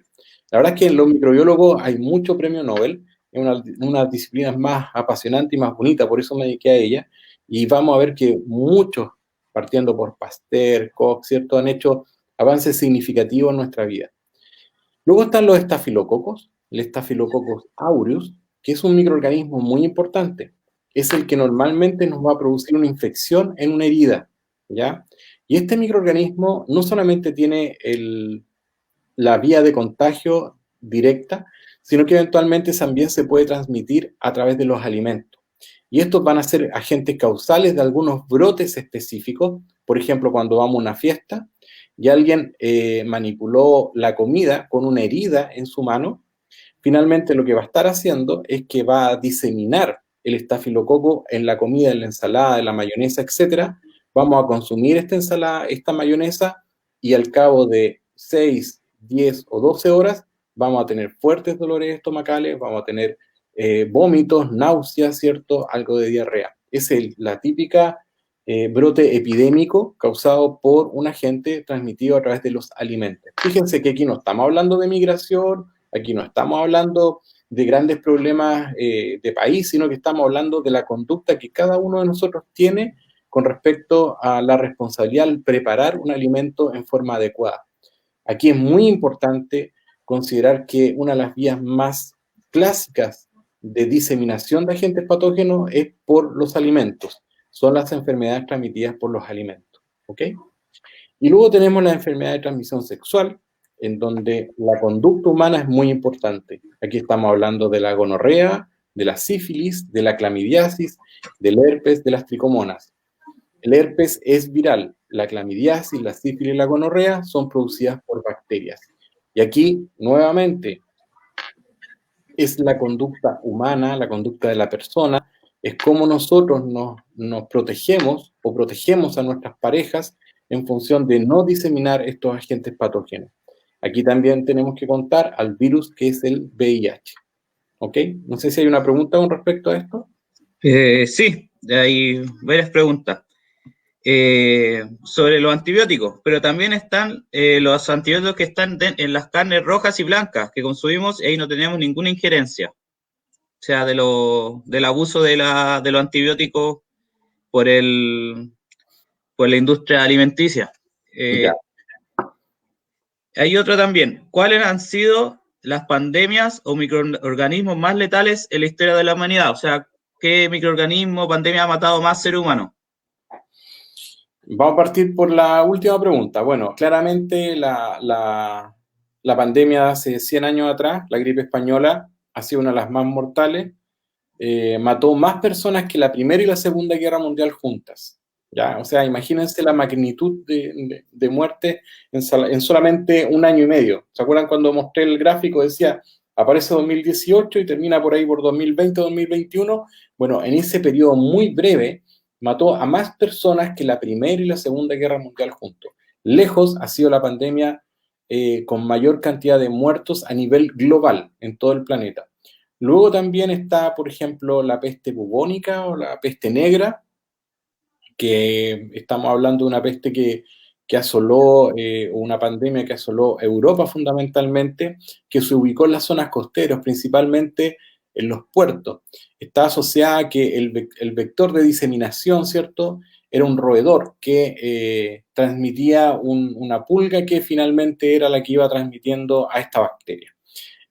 La verdad es que en los microbiólogos hay mucho premio Nobel, es una disciplina más apasionante y más bonita, por eso me dediqué a ella, y vamos a ver que muchos, partiendo por Pasteur, Koch, ¿cierto?, han hecho avances significativos en nuestra vida. Luego están los estafilococos, el Staphylococcus aureus, que es un microorganismo muy importante. Es el que normalmente nos va a producir una infección en una herida, ¿ya? Y este microorganismo no solamente tiene la vía de contagio directa, sino que eventualmente también se puede transmitir a través de los alimentos. Y estos van a ser agentes causales de algunos brotes específicos, por ejemplo, cuando vamos a una fiesta y alguien manipuló la comida con una herida en su mano, finalmente lo que va a estar haciendo es que va a diseminar el estafilococo en la comida, en la ensalada, en la mayonesa, etcétera. Vamos a consumir esta ensalada, esta mayonesa, y al cabo de 6, 10 o 12 horas vamos a tener fuertes dolores estomacales, vamos a tener vómitos, náuseas, ¿cierto? Algo de diarrea. Es la típica brote epidémico causado por un agente transmitido a través de los alimentos. Fíjense que aquí no estamos hablando de migración, aquí no estamos hablando de grandes problemas de país, sino que estamos hablando de la conducta que cada uno de nosotros tiene con respecto a la responsabilidad al preparar un alimento en forma adecuada. Aquí es muy importante considerar que una de las vías más clásicas de diseminación de agentes patógenos es por los alimentos. Son las enfermedades transmitidas por los alimentos, ¿ok? Y luego tenemos la enfermedad de transmisión sexual, en donde la conducta humana es muy importante. Aquí estamos hablando de la gonorrea, de la sífilis, de la clamidiasis, del herpes, de las tricomonas. El herpes es viral, la clamidiasis, la sífilis y la gonorrea son producidas por bacterias. Y aquí, nuevamente, es la conducta humana, la conducta de la persona, es cómo nosotros nos protegemos o protegemos a nuestras parejas en función de no diseminar estos agentes patógenos. Aquí también tenemos que contar al virus que es el VIH. ¿Ok? No sé si hay una pregunta con respecto a esto. Sí, hay varias preguntas. sobre los antibióticos, pero también están los antibióticos que están en las carnes rojas y blancas que consumimos y ahí no tenemos ninguna injerencia, o sea, del abuso de los antibióticos por, por la industria alimenticia. Ya. Hay otro también. ¿Cuáles han sido las pandemias o microorganismos más letales en la historia de la humanidad? O sea, ¿qué microorganismo o pandemia ha matado más ser humano? Vamos a partir por la última pregunta. Bueno, claramente la pandemia de hace 100 años atrás, la gripe española, ha sido una de las más mortales. Mató más personas que la Primera y la Segunda Guerra Mundial juntas. ¿Ya? O sea, imagínense la magnitud de muertes en solamente un año y medio. ¿Se acuerdan cuando mostré el gráfico? Decía, aparece 2018 y termina por ahí por 2020, 2021. Bueno, en ese periodo muy breve mató a más personas que la Primera y la Segunda Guerra Mundial juntos. Lejos ha sido la pandemia con mayor cantidad de muertos a nivel global en todo el planeta. Luego también está, por ejemplo, la peste bubónica o la peste negra, que estamos hablando de una peste que asoló, una pandemia que asoló Europa fundamentalmente, que se ubicó en las zonas costeras, principalmente en los puertos. Está asociada a que el vector de diseminación, ¿cierto? Era un roedor que transmitía una pulga que finalmente era la que iba transmitiendo a esta bacteria.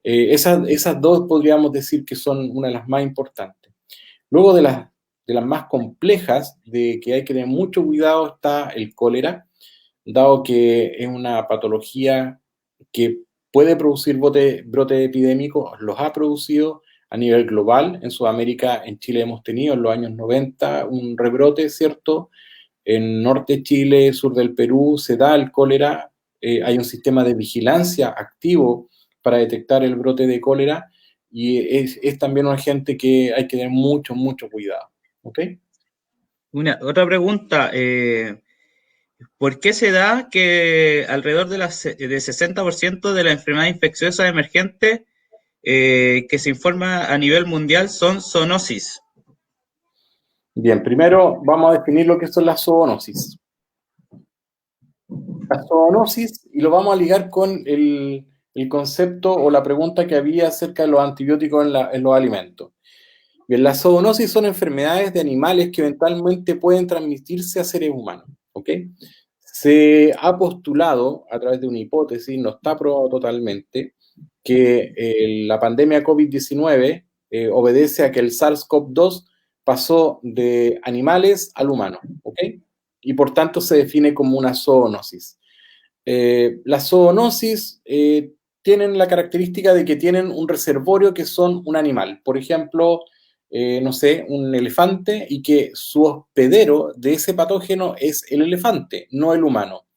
Esas dos podríamos decir que son una de las más importantes. Luego de las más complejas, de que hay que tener mucho cuidado, está el cólera, dado que es una patología que puede producir brote epidémico, los ha producido a nivel global. En Sudamérica, en Chile hemos tenido en los años 90 un rebrote, ¿cierto? En norte de Chile, sur del Perú, se da el cólera. Hay un sistema de vigilancia activo para detectar el brote de cólera y es también un agente que hay que tener mucho, mucho cuidado. ¿Ok? Otra pregunta, ¿por qué se da que alrededor de 60% de las enfermedades infecciosas emergentes que se informa a nivel mundial son zoonosis? Bien, primero vamos a definir lo que son las zoonosis. La zoonosis, y lo vamos a ligar con el concepto o la pregunta que había acerca de los antibióticos en los alimentos. Bien, las zoonosis son enfermedades de animales que eventualmente pueden transmitirse a seres humanos. ¿Ok? Se ha postulado a través de una hipótesis, no está probado totalmente, que la pandemia COVID-19 obedece a que el SARS-CoV-2 pasó de animales al humano, ¿ok? Y por tanto se define como una zoonosis. Las zoonosis tienen la característica de que tienen un reservorio que son un animal. Por ejemplo, no sé, un elefante y que su hospedero de ese patógeno es el elefante, no el humano.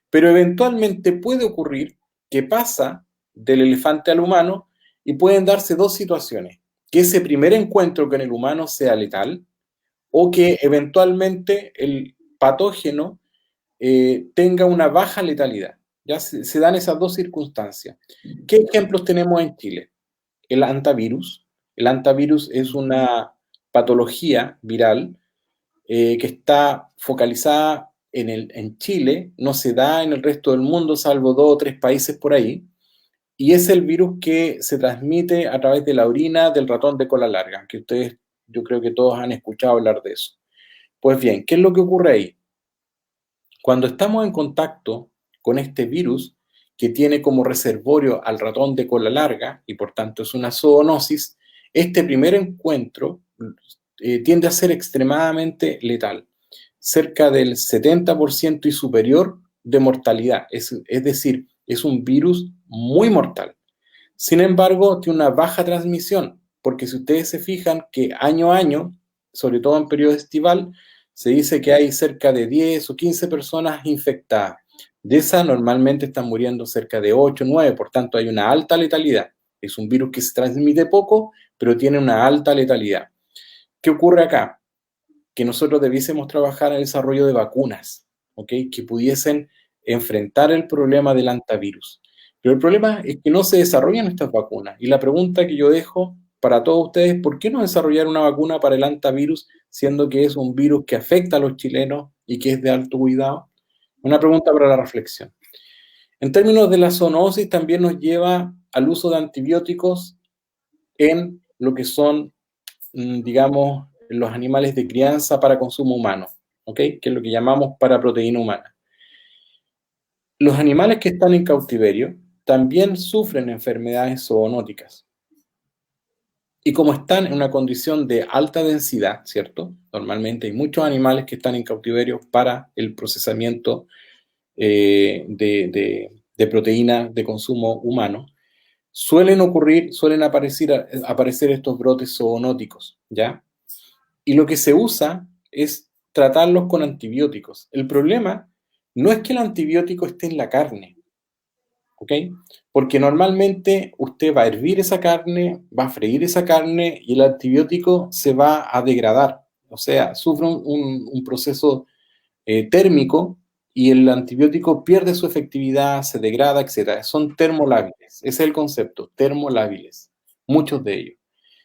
Pero eventualmente puede ocurrir que pasa del elefante al humano y pueden darse dos situaciones. Que ese primer encuentro con el humano sea letal o que eventualmente el patógeno tenga una baja letalidad. Ya se dan esas dos circunstancias. ¿Qué ejemplos tenemos en Chile? El antivirus. El antivirus es una patología viral que está focalizada en Chile, no se da en el resto del mundo, salvo 2 o 3 países por ahí, y es el virus que se transmite a través de la orina del ratón de cola larga, que ustedes, yo creo que todos han escuchado hablar de eso. Pues bien, ¿qué es lo que ocurre ahí? Cuando estamos en contacto con este virus, que tiene como reservorio al ratón de cola larga, y por tanto es una zoonosis, este primer encuentro tiende a ser extremadamente letal, cerca del 70% y superior de mortalidad, es decir, es un virus muy mortal. Sin embargo, tiene una baja transmisión, porque si ustedes se fijan que año a año, sobre todo en periodo estival, se dice que hay cerca de 10 o 15 personas infectadas. De esas normalmente están muriendo cerca de 8 o 9, por tanto hay una alta letalidad. Es un virus que se transmite poco, pero tiene una alta letalidad. ¿Qué ocurre acá? Que nosotros debiésemos trabajar en el desarrollo de vacunas, ¿ok? Que pudiesen enfrentar el problema del antivirus. Pero el problema es que no se desarrollan estas vacunas. Y la pregunta que yo dejo para todos ustedes, ¿por qué no desarrollar una vacuna para el antivirus, siendo que es un virus que afecta a los chilenos y que es de alto cuidado? Una pregunta para la reflexión. En términos de la zoonosis, también nos lleva al uso de antibióticos en lo que son, digamos, los animales de crianza para consumo humano, ¿ok? Que es lo que llamamos para proteína humana. Los animales que están en cautiverio también sufren enfermedades zoonóticas. Y como están en una condición de alta densidad, ¿cierto? Normalmente hay muchos animales que están en cautiverio para el procesamiento de proteína de consumo humano. Suelen aparecer estos brotes zoonóticos, ¿ya? Y lo que se usa es tratarlos con antibióticos. El problema no es que el antibiótico esté en la carne, ¿ok? Porque normalmente usted va a hervir esa carne, va a freír esa carne y el antibiótico se va a degradar. O sea, sufre un proceso térmico y el antibiótico pierde su efectividad, se degrada, etcétera. Son termolábiles. Ese es el concepto, termolábiles. Muchos de ellos.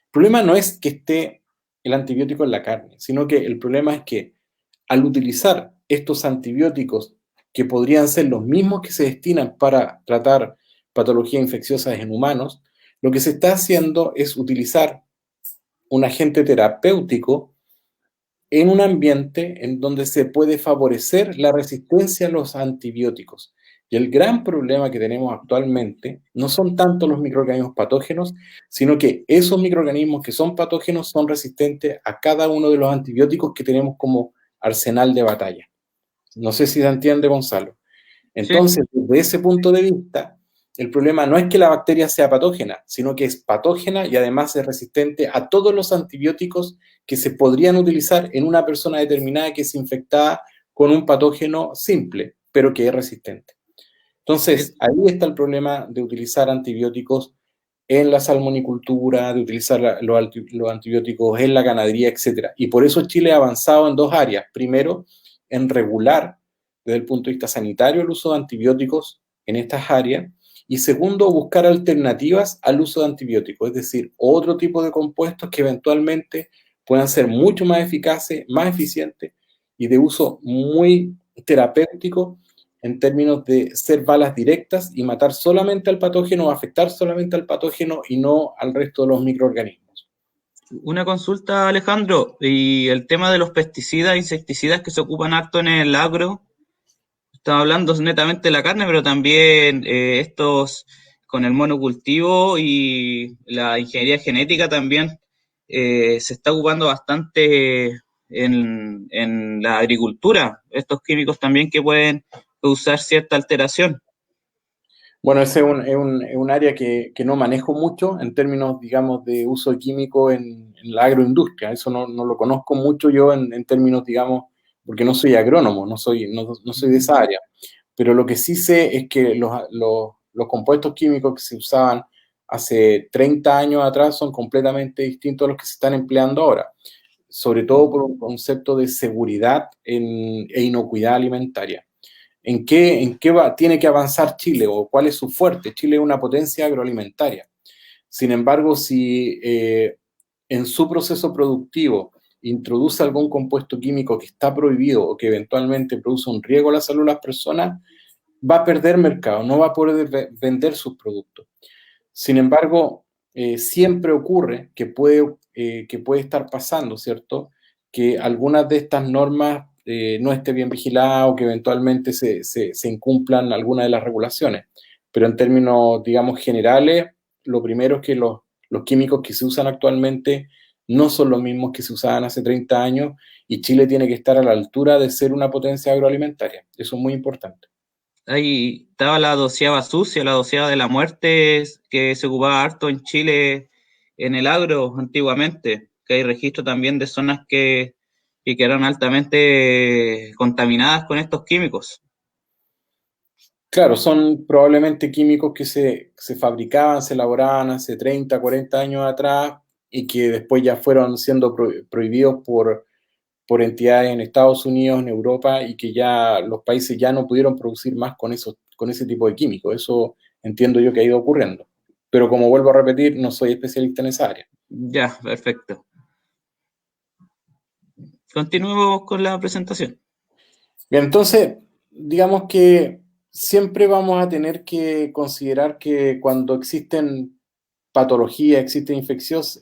El problema no es que esté el antibiótico en la carne, sino que el problema es que al utilizar estos antibióticos que podrían ser los mismos que se destinan para tratar patologías infecciosas en humanos, lo que se está haciendo es utilizar un agente terapéutico en un ambiente en donde se puede favorecer la resistencia a los antibióticos. Y el gran problema que tenemos actualmente no son tanto los microorganismos patógenos, sino que esos microorganismos que son patógenos son resistentes a cada uno de los antibióticos que tenemos como arsenal de batalla. No sé si se entiende, Gonzalo. Sí, Entonces, desde ese punto de vista, el problema no es que la bacteria sea patógena, sino que es patógena y además es resistente a todos los antibióticos que se podrían utilizar en una persona determinada que es infectada con un patógeno simple, pero que es resistente. Entonces, es- ahí está el problema de utilizar antibióticos en la salmonicultura, de utilizar los antibióticos en la ganadería, etcétera. Y por eso Chile ha avanzado en dos áreas. Primero, en regular desde el punto de vista sanitario el uso de antibióticos en estas áreas. Y segundo, buscar alternativas al uso de antibióticos, es decir, otro tipo de compuestos que eventualmente puedan ser mucho más eficaces, más eficientes y de uso muy terapéutico en términos de ser balas directas y matar solamente al patógeno o afectar solamente al patógeno y no al resto de los microorganismos. una consulta, Alejandro, y el tema de los pesticidas, insecticidas que se ocupan harto en el agro, estamos hablando netamente de la carne, pero también estos con el monocultivo y la ingeniería genética también se está ocupando bastante en la agricultura, estos químicos también que pueden causar cierta alteración. Bueno, ese es un área que no manejo mucho en términos, digamos, de uso químico en la agroindustria. Eso no lo conozco mucho yo en términos, digamos, porque no soy agrónomo, no soy de esa área. Pero lo que sí sé es que los compuestos químicos que se usaban hace 30 años atrás son completamente distintos a los que se están empleando ahora, sobre todo por un concepto de seguridad e inocuidad alimentaria. Tiene que avanzar Chile o cuál es su fuerte? Chile es una potencia agroalimentaria. Sin embargo, si en su proceso productivo introduce algún compuesto químico que está prohibido o que eventualmente produce un riesgo a la salud de las personas, va a perder mercado, no va a poder vender sus productos. Sin embargo, siempre ocurre que puede estar pasando, ¿cierto? Que algunas de estas normas no esté bien vigilada o que eventualmente se incumplan algunas de las regulaciones. Pero en términos, digamos, generales, lo primero es que los químicos que se usan actualmente no son los mismos que se usaban hace 30 años y Chile tiene que estar a la altura de ser una potencia agroalimentaria. Eso es muy importante. Ahí estaba la doceava sucia, la doceava de la muerte, que se ocupaba harto en Chile en el agro antiguamente, que hay registro también de zonas que quedaron altamente contaminadas con estos químicos. Claro, son probablemente químicos que se fabricaban, se elaboraban hace 30, 40 años atrás y que después ya fueron siendo prohibidos por entidades en Estados Unidos, en Europa, y que ya los países ya no pudieron producir más con ese tipo de químicos. Eso entiendo yo que ha ido ocurriendo. Pero como vuelvo a repetir, no soy especialista en esa área. Ya, perfecto. Continuemos con la presentación. Bien, entonces, digamos que siempre vamos a tener que considerar que cuando existen patologías, existen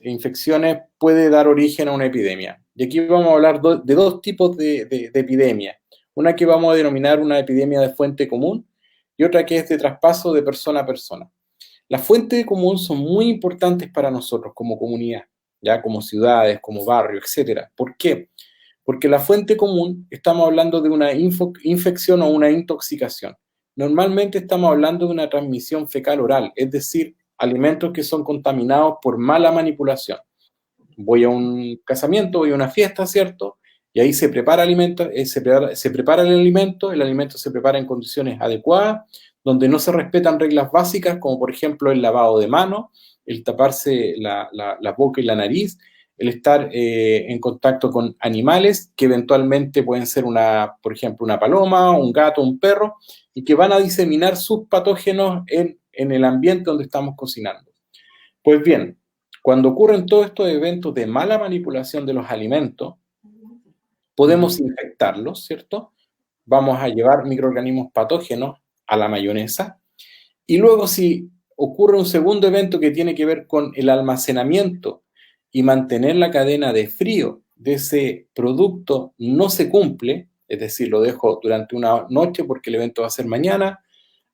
infecciones, puede dar origen a una epidemia. Y aquí vamos a hablar de dos tipos de epidemias. Una que vamos a denominar una epidemia de fuente común y otra que es de traspaso de persona a persona. Las fuentes común son muy importantes para nosotros como comunidad, ya como ciudades, como barrios, etcétera. ¿Por qué? Porque la fuente común estamos hablando de una infección o una intoxicación. Normalmente estamos hablando de una transmisión fecal oral, es decir, alimentos que son contaminados por mala manipulación. Voy a un casamiento, voy a una fiesta, ¿cierto? Y ahí se prepara alimento, se prepara el alimento se prepara en condiciones adecuadas, donde no se respetan reglas básicas, como por ejemplo el lavado de manos, el taparse la boca y la nariz, el estar en contacto con animales que eventualmente pueden ser por ejemplo, una paloma, un gato, un perro, y que van a diseminar sus patógenos en el ambiente donde estamos cocinando. Pues bien, cuando ocurren todos estos eventos de mala manipulación de los alimentos, podemos infectarlos, ¿cierto? Vamos a llevar microorganismos patógenos a la mayonesa. Y luego si ocurre un segundo evento que tiene que ver con el almacenamiento y mantener la cadena de frío de ese producto no se cumple, es decir, lo dejo durante una noche porque el evento va a ser mañana,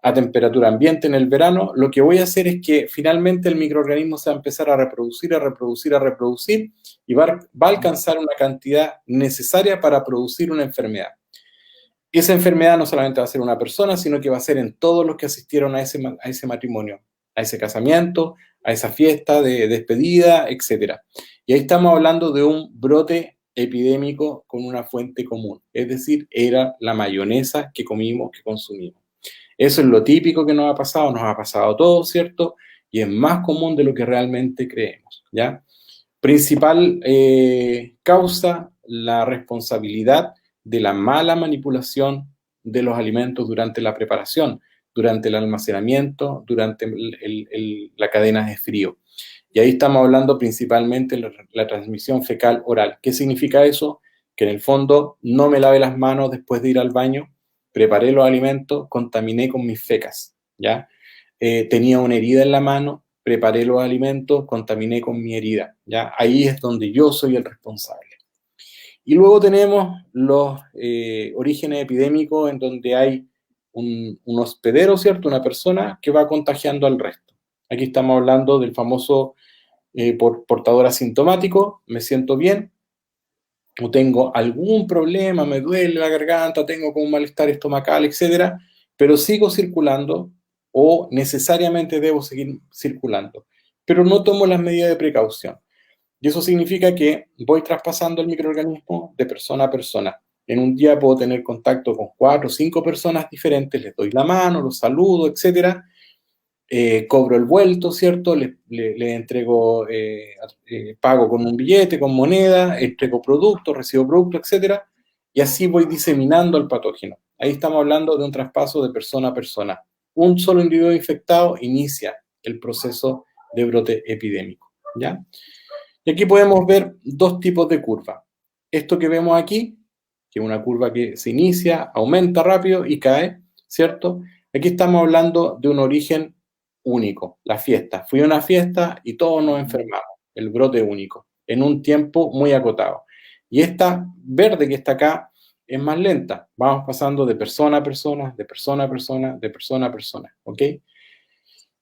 a temperatura ambiente en el verano, lo que voy a hacer es que finalmente el microorganismo se va a empezar a reproducir, a reproducir, a reproducir y va a alcanzar una cantidad necesaria para producir una enfermedad. Esa enfermedad no solamente va a ser una persona, sino que va a ser en todos los que asistieron a ese matrimonio, a ese casamiento, a esa fiesta de despedida, etc. Y ahí estamos hablando de un brote epidémico con una fuente común, es decir, era la mayonesa que comimos, que consumimos. Eso es lo típico que nos ha pasado a todos, ¿cierto? Y es más común de lo que realmente creemos, ¿ya? Principal causa, la responsabilidad de la mala manipulación de los alimentos durante la preparación, durante el almacenamiento, durante la cadena de frío. Y ahí estamos hablando principalmente de la transmisión fecal oral. ¿Qué significa eso? Que en el fondo no me lave las manos después de ir al baño, preparé los alimentos, contaminé con mis fecas, ¿ya? Tenía una herida en la mano, preparé los alimentos, contaminé con mi herida, ¿ya? Ahí es donde yo soy el responsable. Y luego tenemos los orígenes epidémicos en donde hay un hospedero, ¿cierto? Una persona que va contagiando al resto. Aquí estamos hablando del famoso portador asintomático, me siento bien, o tengo algún problema, me duele la garganta, tengo como un malestar estomacal, etcétera, pero sigo circulando o necesariamente debo seguir circulando, pero no tomo las medidas de precaución. Y eso significa que voy traspasando el microorganismo de persona a persona. En un día puedo tener contacto con 4 o 5 personas diferentes, les doy la mano, los saludo, etcétera, cobro el vuelto, ¿cierto? Le entrego, pago con un billete, con moneda, entrego productos, recibo productos, etcétera, y así voy diseminando el patógeno. Ahí estamos hablando de un traspaso de persona a persona. Un solo individuo infectado inicia el proceso de brote epidémico, ¿ya? Y aquí podemos ver dos tipos de curva. Esto que vemos aquí, que es una curva que se inicia, aumenta rápido y cae, ¿cierto? Aquí estamos hablando de un origen único, la fiesta. Fui a una fiesta y todos nos enfermamos, el brote único, en un tiempo muy acotado. Y esta verde que está acá es más lenta. Vamos pasando de persona a persona, de persona a persona, de persona a persona, ¿ok?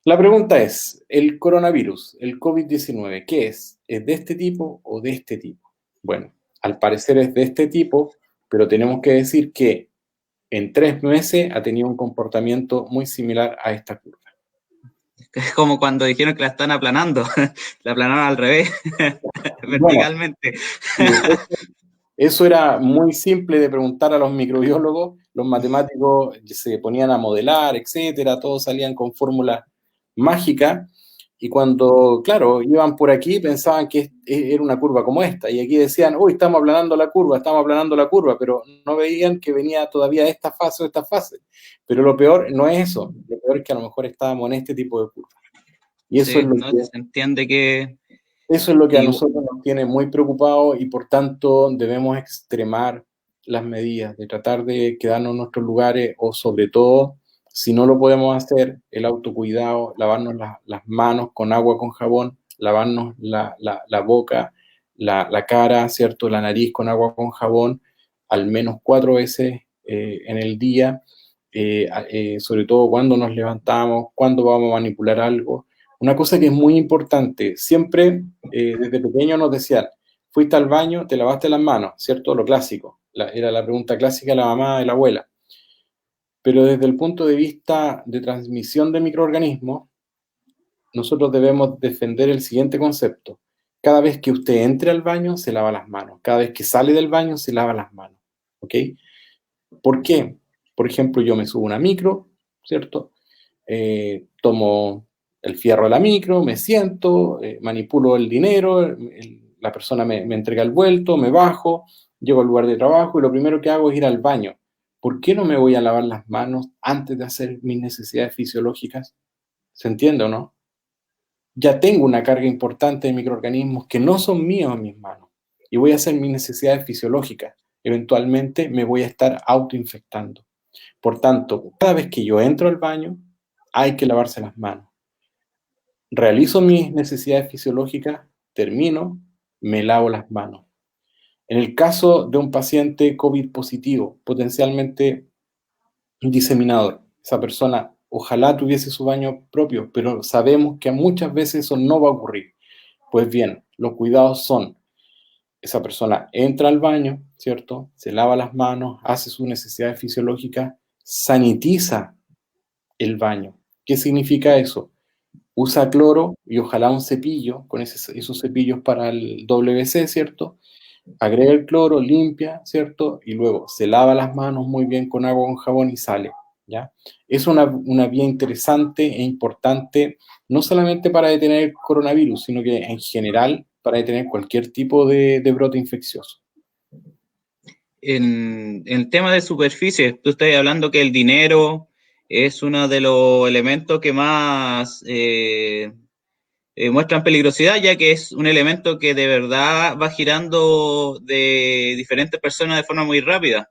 La pregunta es, ¿el coronavirus, el COVID-19, qué es? ¿Es de este tipo o de este tipo? Bueno, al parecer es de este tipo, pero tenemos que decir que en 3 meses ha tenido un comportamiento muy similar a esta curva. Es como cuando dijeron que la están aplanando, la aplanaron al revés, Bueno, verticalmente. sí, eso era muy simple de preguntar a los microbiólogos, los matemáticos se ponían a modelar, etcétera, todos salían con fórmulas mágicas y cuando, claro, iban por aquí pensaban que era una curva como esta y aquí decían, uy, estamos aplanando la curva, pero no veían que venía todavía esta fase o esta fase. Pero lo peor no es eso, lo peor es que a lo mejor estábamos en este tipo de curva. Y Sí, no, se entiende que... eso es lo que a nosotros nos tiene muy preocupados y por tanto debemos extremar las medidas, de tratar de quedarnos en nuestros lugares o sobre todo, si no lo podemos hacer, el autocuidado, lavarnos las manos con agua, con jabón, lavarnos la boca, la cara, ¿cierto? La nariz con agua, con jabón, al menos 4 veces en el día, sobre todo cuando nos levantamos, cuando vamos a manipular algo. Una cosa que es muy importante, siempre desde pequeño nos decían, fuiste al baño, te lavaste las manos, ¿cierto? Lo clásico, era la pregunta clásica de la mamá, de la abuela. Pero desde el punto de vista de transmisión de microorganismos, nosotros debemos defender el siguiente concepto. Cada vez que usted entre al baño, se lava las manos. Cada vez que sale del baño, se lava las manos. ¿Ok? ¿Por qué? Por ejemplo, yo me subo a una micro, ¿cierto? Tomo el fierro de la micro, me siento, manipulo el dinero, la persona me entrega el vuelto, me bajo, llego al lugar de trabajo y lo primero que hago es ir al baño. ¿Por qué no me voy a lavar las manos antes de hacer mis necesidades fisiológicas? ¿Se entiende o no? Ya tengo una carga importante de microorganismos que no son míos en mis manos y voy a hacer mis necesidades fisiológicas. Eventualmente me voy a estar autoinfectando. Por tanto, cada vez que yo entro al baño, hay que lavarse las manos. Realizo mis necesidades fisiológicas, termino, me lavo las manos. En el caso de un paciente COVID positivo, potencialmente diseminador, esa persona ojalá tuviese su baño propio, pero sabemos que muchas veces eso no va a ocurrir. Pues bien, los cuidados son, esa persona entra al baño, ¿cierto? Se lava las manos, hace sus necesidades fisiológicas, sanitiza el baño. ¿Qué significa eso? Usa cloro y ojalá un cepillo, con esos cepillos para el WC, ¿cierto? Agrega el cloro, limpia, ¿cierto? Y luego se lava las manos muy bien con agua, con jabón y sale, ¿ya? Es una vía interesante e importante, no solamente para detener el coronavirus, sino que en general para detener cualquier tipo de brote infeccioso. En tema de superficie, tú estás hablando que el dinero es uno de los elementos que más muestran peligrosidad, ya que es un elemento que de verdad va girando de diferentes personas de forma muy rápida.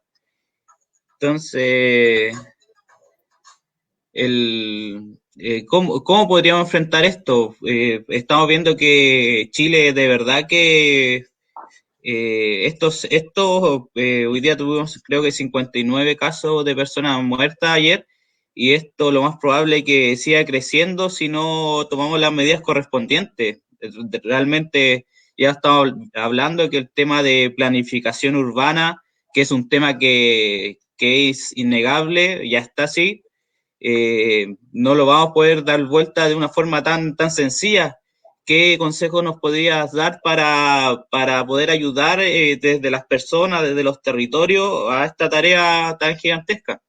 Entonces, ¿cómo podríamos enfrentar esto? Estamos viendo que Chile de verdad que hoy día tuvimos creo que 59 casos de personas muertas ayer, y esto lo más probable es que siga creciendo si no tomamos las medidas correspondientes. Realmente ya estamos hablando de que el tema de planificación urbana, que es un tema que es innegable, ya está así, no lo vamos a poder dar vuelta de una forma tan sencilla. ¿Qué consejo nos podrías dar para poder ayudar desde las personas, desde los territorios, a esta tarea tan gigantesca?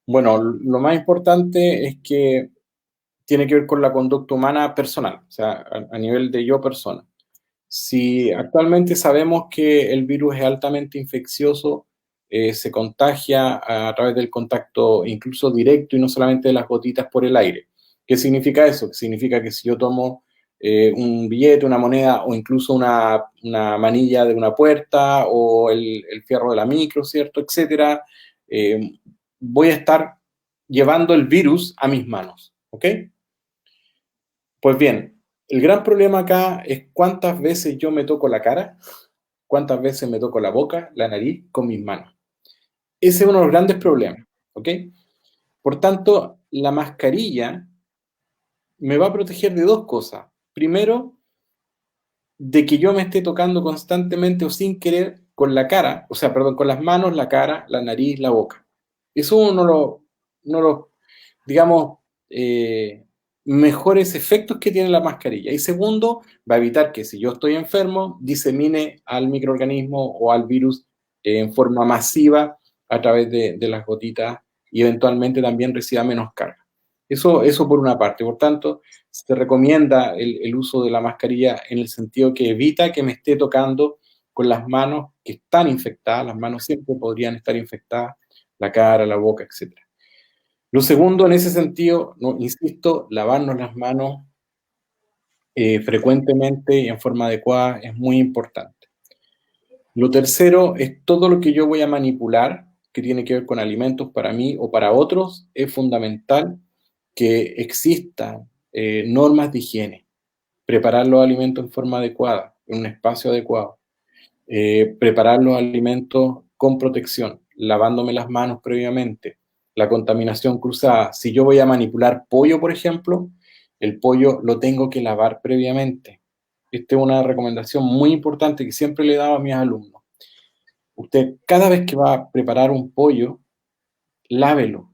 Bueno, lo más importante es que tiene que ver con la conducta humana personal, o sea, a nivel de yo persona. Si actualmente sabemos que el virus es altamente infeccioso, se contagia a través del contacto incluso directo y no solamente de las gotitas por el aire. ¿Qué significa eso? Significa que si yo tomo un billete, una moneda o incluso una manilla de una puerta o el fierro de la micro, ¿cierto? Etcétera, voy a estar llevando el virus a mis manos, ¿ok? Pues bien, el gran problema acá es cuántas veces yo me toco la cara, cuántas veces me toco la boca, la nariz con mis manos. Ese es uno de los grandes problemas, ¿ok? Por tanto, la mascarilla me va a proteger de dos cosas. Primero, de que yo me esté tocando constantemente o sin querer con la cara, o sea, perdón, con las manos, la cara, la nariz, la boca. Eso es uno de los digamos, mejores efectos que tiene la mascarilla. Y segundo, va a evitar que si yo estoy enfermo, disemine al microorganismo o al virus en forma masiva a través de las gotitas y eventualmente también reciba menos carga. Eso por una parte. Por tanto, se recomienda el uso de la mascarilla en el sentido que evita que me esté tocando con las manos que están infectadas. Las manos siempre podrían estar infectadas, la cara, la boca, etc. Lo segundo, en ese sentido, no, insisto, lavarnos las manos frecuentemente y en forma adecuada es muy importante. Lo tercero es todo lo que yo voy a manipular, que tiene que ver con alimentos para mí o para otros, es fundamental que existan normas de higiene, preparar los alimentos en forma adecuada, en un espacio adecuado, preparar los alimentos con protección, lavándome las manos previamente, la contaminación cruzada. Si yo voy a manipular pollo, por ejemplo, el pollo lo tengo que lavar previamente. Esta es una recomendación muy importante que siempre le he dado a mis alumnos. Usted cada vez que va a preparar un pollo, lávelo.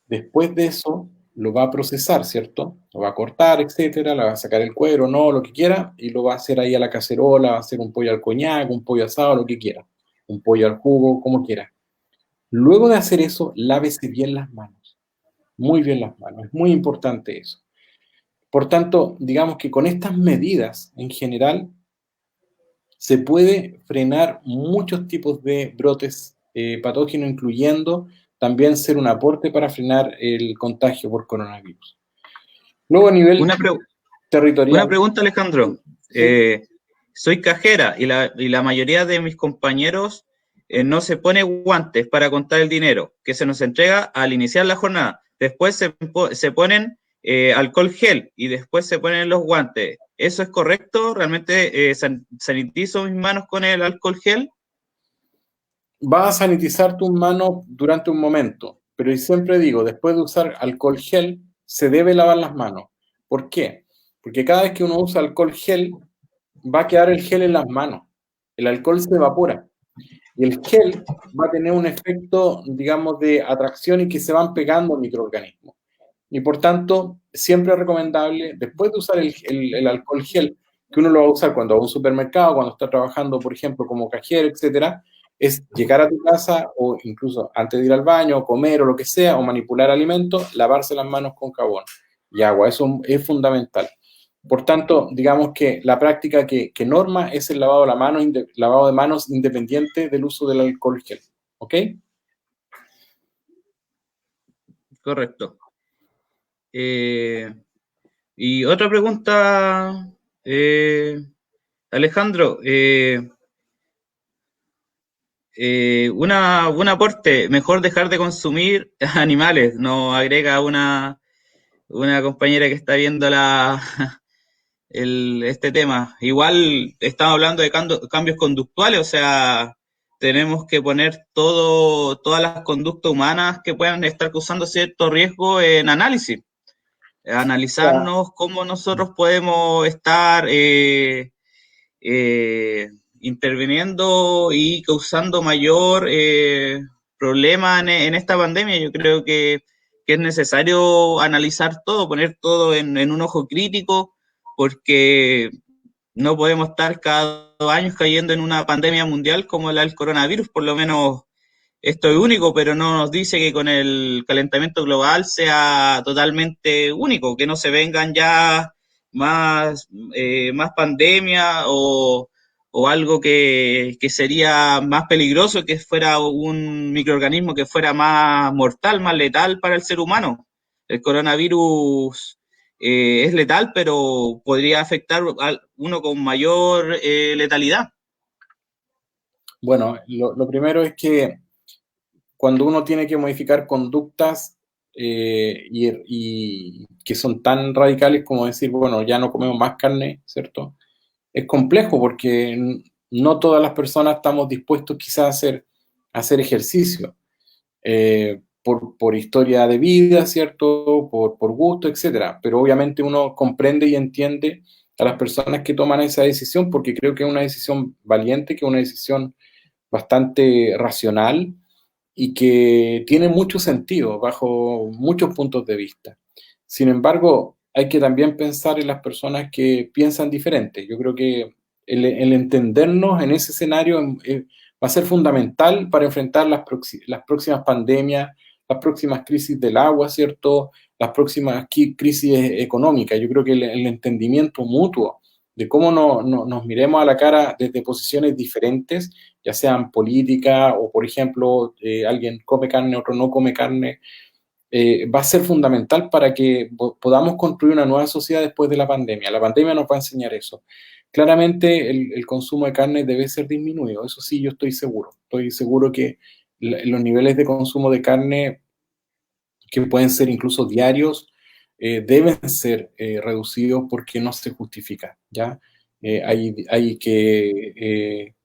Después de eso, lo va a procesar, ¿cierto? Lo va a cortar, etcétera, le va a sacar el cuero, no, lo que quiera, y lo va a hacer ahí a la cacerola, va a hacer un pollo al coñac, un pollo asado, lo que quiera, un pollo al jugo, como quiera. Luego de hacer eso, lávese bien las manos, muy bien las manos, es muy importante eso. Por tanto, digamos que con estas medidas, en general, se puede frenar muchos tipos de brotes patógenos, incluyendo también ser un aporte para frenar el contagio por coronavirus. Luego, a nivel Una, pre una territorial, pregunta, Alejandro. ¿sí? Soy cajera y la mayoría de mis compañeros no se pone guantes para contar el dinero que se nos entrega al iniciar la jornada. Después se ponen alcohol gel y después se ponen los guantes. ¿Eso es correcto? ¿Realmente sanitizo mis manos con el alcohol gel? Vas a sanitizar tus manos durante un momento, pero siempre digo, después de usar alcohol gel, se debe lavar las manos. ¿Por qué? Porque cada vez que uno usa alcohol gel, va a quedar el gel en las manos. El alcohol se evapora. Y el gel va a tener un efecto, digamos, de atracción y que se van pegando microorganismos. Y por tanto, siempre es recomendable, después de usar el alcohol gel, que uno lo va a usar cuando va a un supermercado, cuando está trabajando, por ejemplo, como cajero, etcétera, es llegar a tu casa o incluso antes de ir al baño, o comer o lo que sea, o manipular alimentos, lavarse las manos con jabón y agua. Eso es fundamental. Por tanto, digamos que la práctica que norma es el lavado de manos independiente del uso del alcohol gel. ¿Ok? Correcto. Y otra pregunta, Alejandro, un aporte, mejor dejar de consumir animales, nos agrega una compañera que está viendo este tema. Igual estamos hablando de cambios conductuales, o sea, tenemos que poner todas las conductas humanas que puedan estar causando cierto riesgo en análisis, analizarnos cómo nosotros podemos estar interviniendo y causando mayor problema en esta pandemia. Yo creo que es necesario analizar todo, poner todo en un ojo crítico, porque no podemos estar cada 2 años cayendo en una pandemia mundial como la del coronavirus. Por lo menos esto es único, pero no nos dice que con el calentamiento global sea totalmente único, que no se vengan ya más pandemia o algo que sería más peligroso, que fuera un microorganismo que fuera más mortal, más letal para el ser humano. El coronavirus es letal, pero podría afectar a uno con mayor letalidad. Bueno, lo primero es que cuando uno tiene que modificar conductas y que son tan radicales como decir, bueno, ya no comemos más carne, ¿cierto? Es complejo porque no todas las personas estamos dispuestos quizás a hacer ejercicio por historia de vida, ¿cierto? Por gusto, etcétera. Pero obviamente uno comprende y entiende a las personas que toman esa decisión porque creo que es una decisión valiente, que es una decisión bastante racional y que tiene mucho sentido bajo muchos puntos de vista. Sin embargo, hay que también pensar en las personas que piensan diferente. Yo creo que el entendernos en ese escenario va a ser fundamental para enfrentar las próximas pandemias, las próximas crisis del agua, ¿cierto? Las próximas crisis económicas. Yo creo que el entendimiento mutuo de cómo nos miremos a la cara desde posiciones diferentes, ya sean políticas o, por ejemplo, alguien come carne, otro no come carne, va a ser fundamental para que podamos construir una nueva sociedad después de la pandemia. La pandemia nos va a enseñar eso. claramente el consumo de carne debe ser disminuido, eso sí, yo estoy seguro que los niveles de consumo de carne, que pueden ser incluso diarios, deben ser reducidos porque no se justifica, ¿ya? Hay que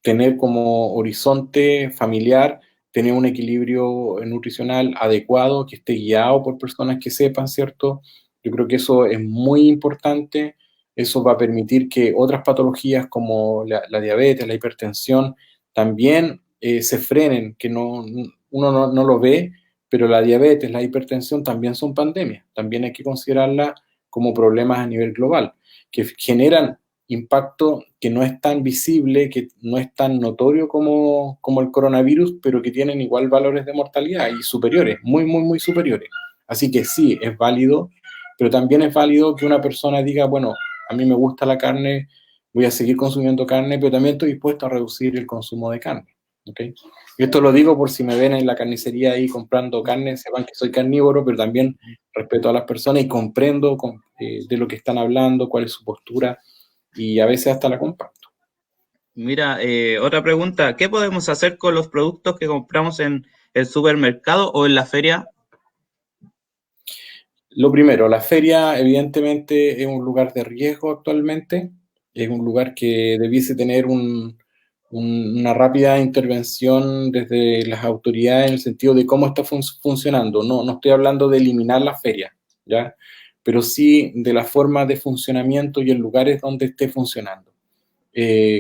tener como horizonte familiar, tener un equilibrio nutricional adecuado, que esté guiado por personas que sepan, ¿cierto? Yo creo que eso es muy importante. Eso va a permitir que otras patologías como la diabetes, la hipertensión, también se frenen, que uno no lo ve, pero la diabetes, la hipertensión también son pandemias. También hay que considerarlas como problemas a nivel global, que generan impacto que no es tan visible, que no es tan notorio como el coronavirus, pero que tienen igual valores de mortalidad y superiores, muy, muy, muy superiores. Así que sí, es válido, pero también es válido que una persona diga, bueno, a mí me gusta la carne, voy a seguir consumiendo carne, pero también estoy dispuesto a reducir el consumo de carne. ¿Okay? Y esto lo digo por si me ven en la carnicería ahí comprando carne, sepan que soy carnívoro, pero también respeto a las personas y comprendo de lo que están hablando, cuál es su postura, y a veces hasta la comparto. Mira, otra pregunta, ¿qué podemos hacer con los productos que compramos en el supermercado o en la feria? Lo primero, la feria evidentemente es un lugar de riesgo actualmente, es un lugar que debiese tener una rápida intervención desde las autoridades en el sentido de cómo está funcionando. No estoy hablando de eliminar la feria, ¿ya? Pero sí de la forma de funcionamiento y en lugares donde esté funcionando.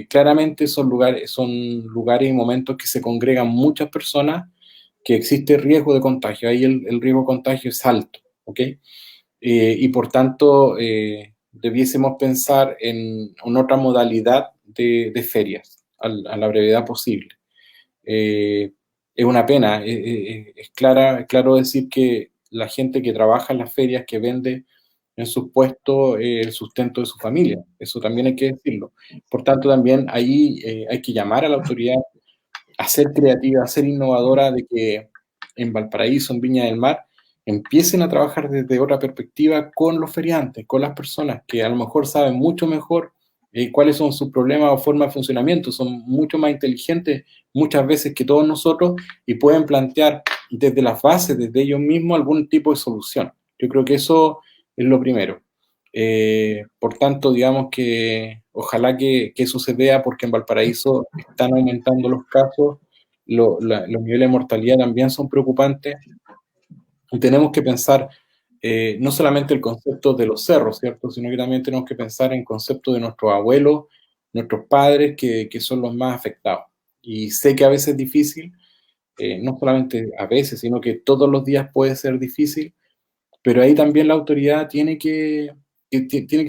Claramente son lugares y momentos que se congregan muchas personas, que existe riesgo de contagio, ahí el riesgo de contagio es alto, ¿ok? Y por tanto, debiésemos pensar en otra modalidad de ferias a la brevedad posible. Eh, es una pena, es claro decir que la gente que trabaja en las ferias, que vende en sus puestos el sustento de su familia, eso también hay que decirlo. Por tanto, también ahí hay que llamar a la autoridad a ser creativa, a ser innovadora, de que en Valparaíso, en Viña del Mar, empiecen a trabajar desde otra perspectiva con los feriantes, con las personas que a lo mejor saben mucho mejor cuáles son sus problemas o formas de funcionamiento, son mucho más inteligentes muchas veces que todos nosotros y pueden plantear desde las bases, desde ellos mismos, algún tipo de solución. Yo creo que eso es lo primero. Por tanto, digamos que ojalá que eso se vea, porque en Valparaíso están aumentando los casos, los niveles de mortalidad también son preocupantes, y tenemos que pensar no solamente el concepto de los cerros, ¿cierto? Sino que también tenemos que pensar en concepto de nuestros abuelos, nuestros padres, que son los más afectados. Y sé que a veces es difícil, no solamente a veces, sino que todos los días puede ser difícil, pero ahí también la autoridad tiene que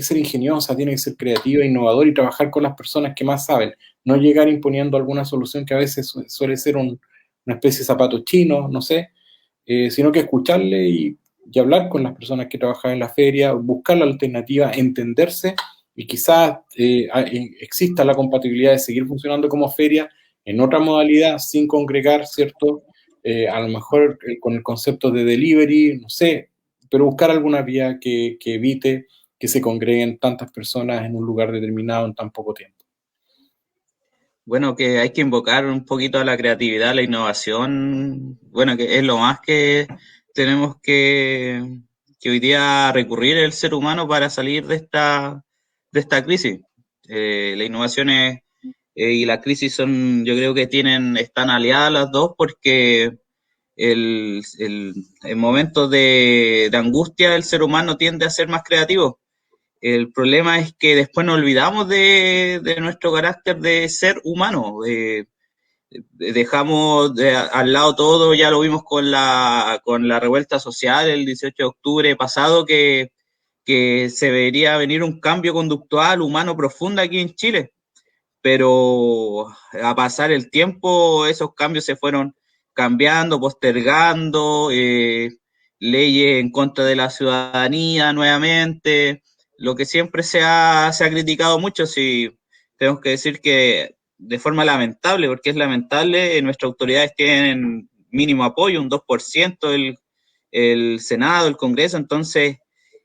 ser ingeniosa, tiene que ser creativa, innovadora y trabajar con las personas que más saben, no llegar imponiendo alguna solución que a veces suele ser una especie de zapato chino, no sé, sino que escucharle y hablar con las personas que trabajan en la feria, buscar la alternativa, entenderse y quizás exista la compatibilidad de seguir funcionando como feria en otra modalidad sin congregar, ¿cierto? A lo mejor con el concepto de delivery, no sé, pero buscar alguna vía que evite que se congreguen tantas personas en un lugar determinado en tan poco tiempo. Bueno, que hay que invocar un poquito a la creatividad, a la innovación, bueno, que es lo más que tenemos que hoy día recurrir el ser humano para salir de esta crisis. La innovación y la crisis son, yo creo que están aliadas las dos porque en momentos de angustia el ser humano tiende a ser más creativo. El problema es que después nos olvidamos de nuestro carácter de ser humano. Dejamos al lado todo, ya lo vimos con la revuelta social el 18 de octubre pasado, que se debería venir un cambio conductual humano profundo aquí en Chile, pero a pasar el tiempo esos cambios se fueron cambiando, postergando, leyes en contra de la ciudadanía nuevamente, lo que siempre se ha criticado mucho, si tenemos que decir que de forma lamentable, porque es lamentable, nuestras autoridades tienen mínimo apoyo, un 2% el Senado, el Congreso, entonces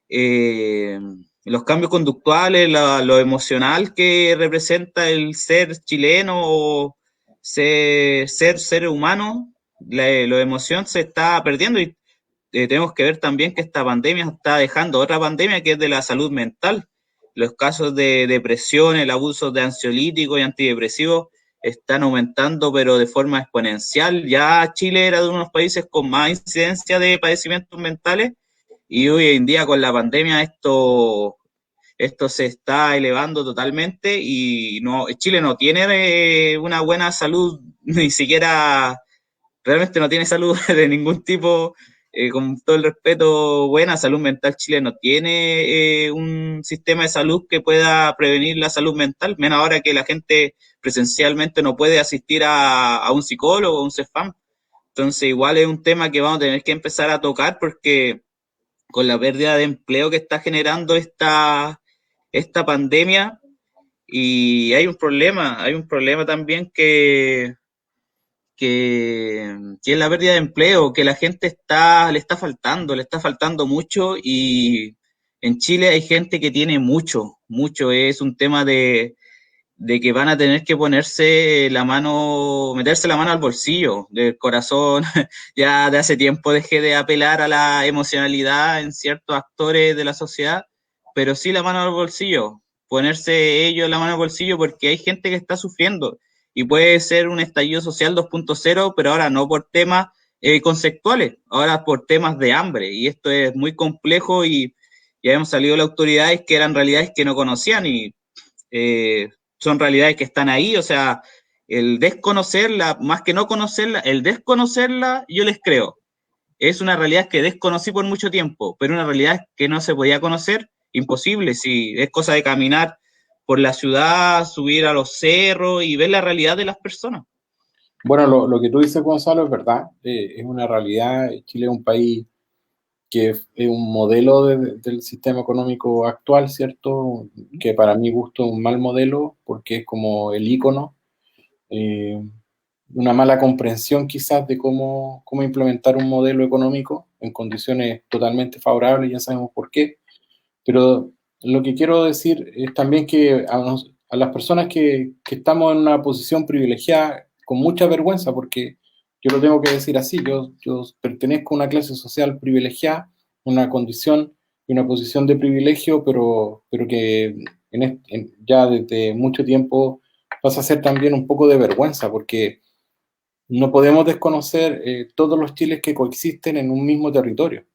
eh, los cambios conductuales, lo emocional que representa el ser chileno o ser humano, la emoción se está perdiendo y tenemos que ver también que esta pandemia está dejando otra pandemia que es de la salud mental. Los casos de depresión, el abuso de ansiolíticos y antidepresivos están aumentando, pero de forma exponencial. Ya Chile era de uno de los países con más incidencia de padecimientos mentales y hoy en día con la pandemia esto se está elevando totalmente y no, Chile no tiene una buena salud, ni siquiera realmente no tiene salud de ningún tipo, con todo el respeto, buena salud mental. Chile no tiene un sistema de salud que pueda prevenir la salud mental, menos ahora que la gente presencialmente no puede asistir a un psicólogo o un CEFAM. Entonces igual es un tema que vamos a tener que empezar a tocar porque con la pérdida de empleo que está generando esta pandemia y hay un problema también que es la pérdida de empleo, que la gente le está faltando mucho y en Chile hay gente que tiene mucho, es un tema de que van a tener que ponerse la mano, meterse la mano al bolsillo, del corazón. Ya de hace tiempo dejé de apelar a la emocionalidad en ciertos actores de la sociedad, pero sí la mano al bolsillo, ponerse ellos la mano al bolsillo porque hay gente que está sufriendo y puede ser un estallido social 2.0, pero ahora no por temas conceptuales, ahora por temas de hambre y esto es muy complejo y ya hemos salido las autoridades que eran realidades que no conocían y eh, son realidades que están ahí, o sea, el desconocerla, más que no conocerla, el desconocerla, yo les creo. Es una realidad que desconocí por mucho tiempo, pero una realidad que no se podía conocer, imposible, si es cosa de caminar por la ciudad, subir a los cerros y ver la realidad de las personas. Bueno, lo que tú dices, Gonzalo, es verdad, es una realidad. Chile es un país que es un modelo del sistema económico actual, ¿cierto? Que para mi gusto es un mal modelo porque es como el ícono, eh, una mala comprensión quizás de cómo implementar un modelo económico en condiciones totalmente favorables, ya sabemos por qué, pero lo que quiero decir es también que a las personas que estamos en una posición privilegiada, con mucha vergüenza, porque yo lo tengo que decir así, yo pertenezco a una clase social privilegiada, una condición y una posición de privilegio, pero que ya desde mucho tiempo pasa a ser también un poco de vergüenza, porque no podemos desconocer todos los Chiles que coexisten en un mismo territorio,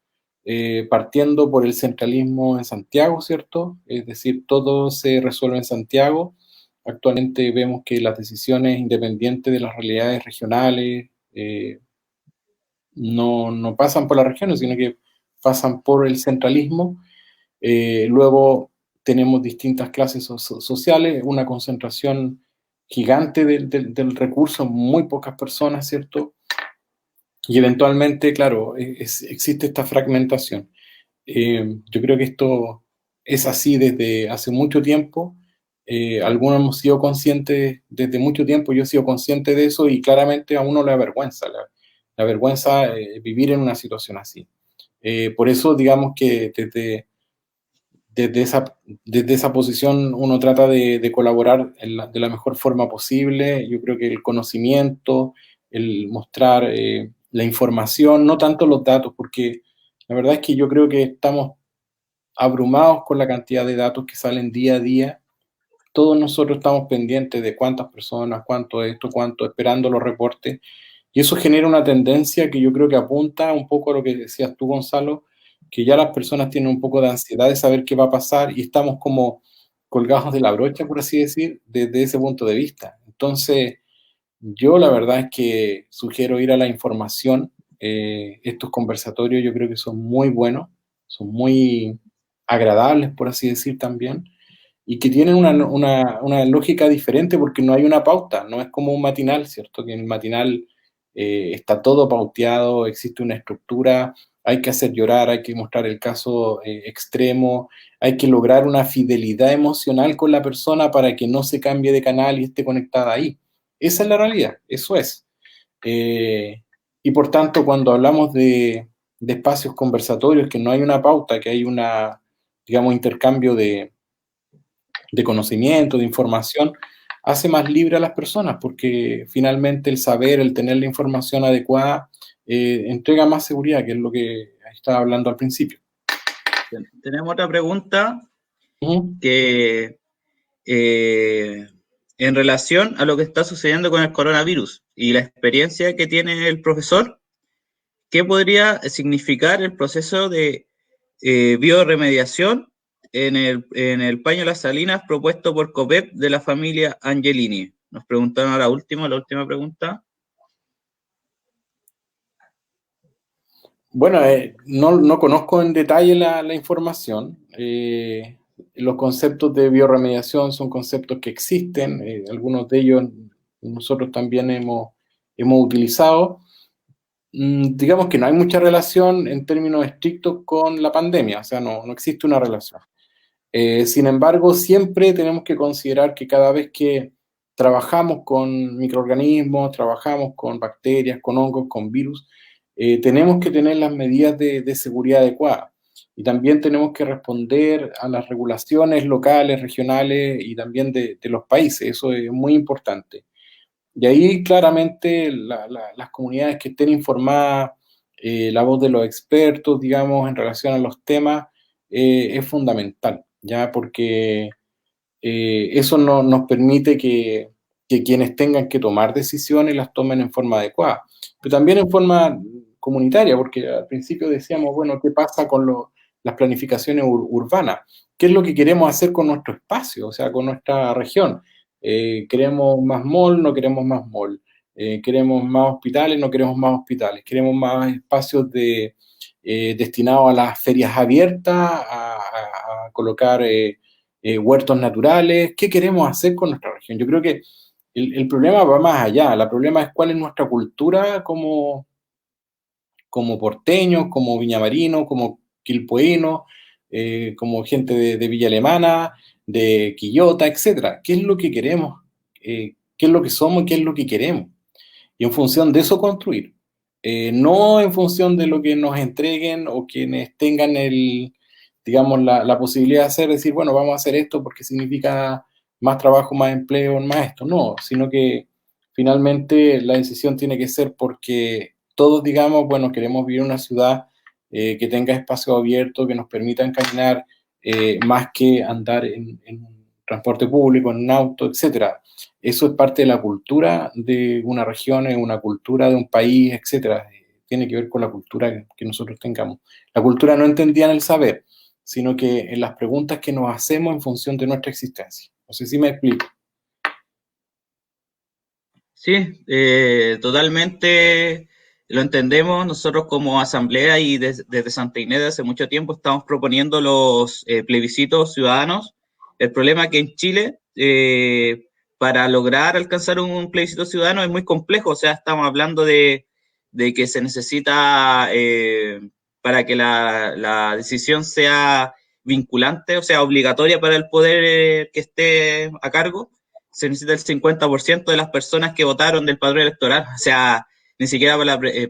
partiendo por el centralismo en Santiago, ¿cierto? Es decir, todo se resuelve en Santiago. Actualmente vemos que las decisiones independientes de las realidades regionales no pasan por las regiones, sino que pasan por el centralismo. Luego tenemos distintas clases sociales, una concentración gigante del recurso, muy pocas personas, ¿cierto? Y eventualmente, claro, existe esta fragmentación. Yo creo que esto es así desde hace mucho tiempo. Algunos hemos sido conscientes desde mucho tiempo, yo he sido consciente de eso y claramente a uno le avergüenza, la vergüenza vivir en una situación así. Por eso, digamos que desde esa posición uno trata de colaborar de la mejor forma posible. Yo creo que el conocimiento, el mostrar la información, no tanto los datos, porque la verdad es que yo creo que estamos abrumados con la cantidad de datos que salen día a día. Todos nosotros estamos pendientes de cuántas personas, cuánto esto, cuánto, esperando los reportes. Y eso genera una tendencia que yo creo que apunta un poco a lo que decías tú, Gonzalo, que ya las personas tienen un poco de ansiedad de saber qué va a pasar y estamos como colgados de la brocha, por así decir, desde ese punto de vista. Entonces, yo la verdad es que sugiero ir a la información. Estos conversatorios yo creo que son muy buenos, son muy agradables, por así decir también, y que tienen una lógica diferente porque no hay una pauta, no es como un matinal, ¿cierto? Que en el matinal está todo pauteado, existe una estructura, hay que hacer llorar, hay que mostrar el caso extremo, hay que lograr una fidelidad emocional con la persona para que no se cambie de canal y esté conectada ahí. Esa es la realidad, eso es. Eh, y por tanto, cuando hablamos de espacios conversatorios, que no hay una pauta, que hay digamos, intercambio de conocimiento, de información, hace más libre a las personas, porque finalmente el saber, el tener la información adecuada, entrega más seguridad, que es lo que estaba hablando al principio. Tenemos otra pregunta Ujú. que en relación a lo que está sucediendo con el coronavirus y la experiencia que tiene el profesor, ¿qué podría significar el proceso de bioremediación en el paño Las Salinas propuesto por COPEP de la familia Angelini? Nos preguntaron a la última pregunta. Bueno, no conozco en detalle la información. Los conceptos de bioremediación son conceptos que existen, algunos de ellos nosotros también hemos utilizado. Digamos que no hay mucha relación en términos estrictos con la pandemia, o sea, no existe una relación. Sin embargo, siempre tenemos que considerar que cada vez que trabajamos con microorganismos, trabajamos con bacterias, con hongos, con virus, tenemos que tener las medidas de seguridad adecuadas. Y también tenemos que responder a las regulaciones locales, regionales y también de los países. Eso es muy importante. Y ahí claramente las comunidades que estén informadas, la voz de los expertos, digamos, en relación a los temas, es fundamental, ¿ya? Porque eso nos permite que quienes tengan que tomar decisiones las tomen en forma adecuada, pero también en forma comunitaria, porque al principio decíamos, bueno, ¿qué pasa con las planificaciones urbanas? ¿Qué es lo que queremos hacer con nuestro espacio, o sea, con nuestra región? ¿Queremos más mall? ¿No queremos más mall? ¿Queremos más hospitales? ¿No queremos más hospitales? ¿Queremos más espacios destinados a las ferias abiertas, a colocar huertos naturales? ¿Qué queremos hacer con nuestra región? Yo creo que el problema va más allá. El problema es cuál es nuestra cultura como porteños, como viñamarinos, como quilpuenos, como gente de Villa Alemana, de Quillota, etcétera. ¿Qué es lo que queremos? ¿Qué es lo que somos y qué es lo que queremos? Y en función de eso construir. No en función de lo que nos entreguen o quienes tengan digamos, la posibilidad de hacer, decir, bueno, vamos a hacer esto porque significa más trabajo, más empleo, más esto. No, sino que finalmente la decisión tiene que ser porque todos digamos, bueno, queremos vivir en una ciudad que tenga espacio abierto, que nos permitan caminar más que andar en un transporte público, en un auto, etcétera. Eso es parte de la cultura de una región, es una cultura de un país, etcétera. Tiene que ver con la cultura que nosotros tengamos. La cultura no entendía en el saber, sino que en las preguntas que nos hacemos en función de nuestra existencia. No sé si me explico. Sí, totalmente lo entendemos. Nosotros como asamblea y desde Santa Inés de hace mucho tiempo estamos proponiendo los plebiscitos ciudadanos. El problema es que en Chile, para lograr alcanzar un plebiscito ciudadano es muy complejo. O sea, estamos hablando de que se necesita, para que la decisión sea vinculante, o sea, obligatoria para el poder que esté a cargo, se necesita el 50% de las personas que votaron del padrón electoral. O sea, ni siquiera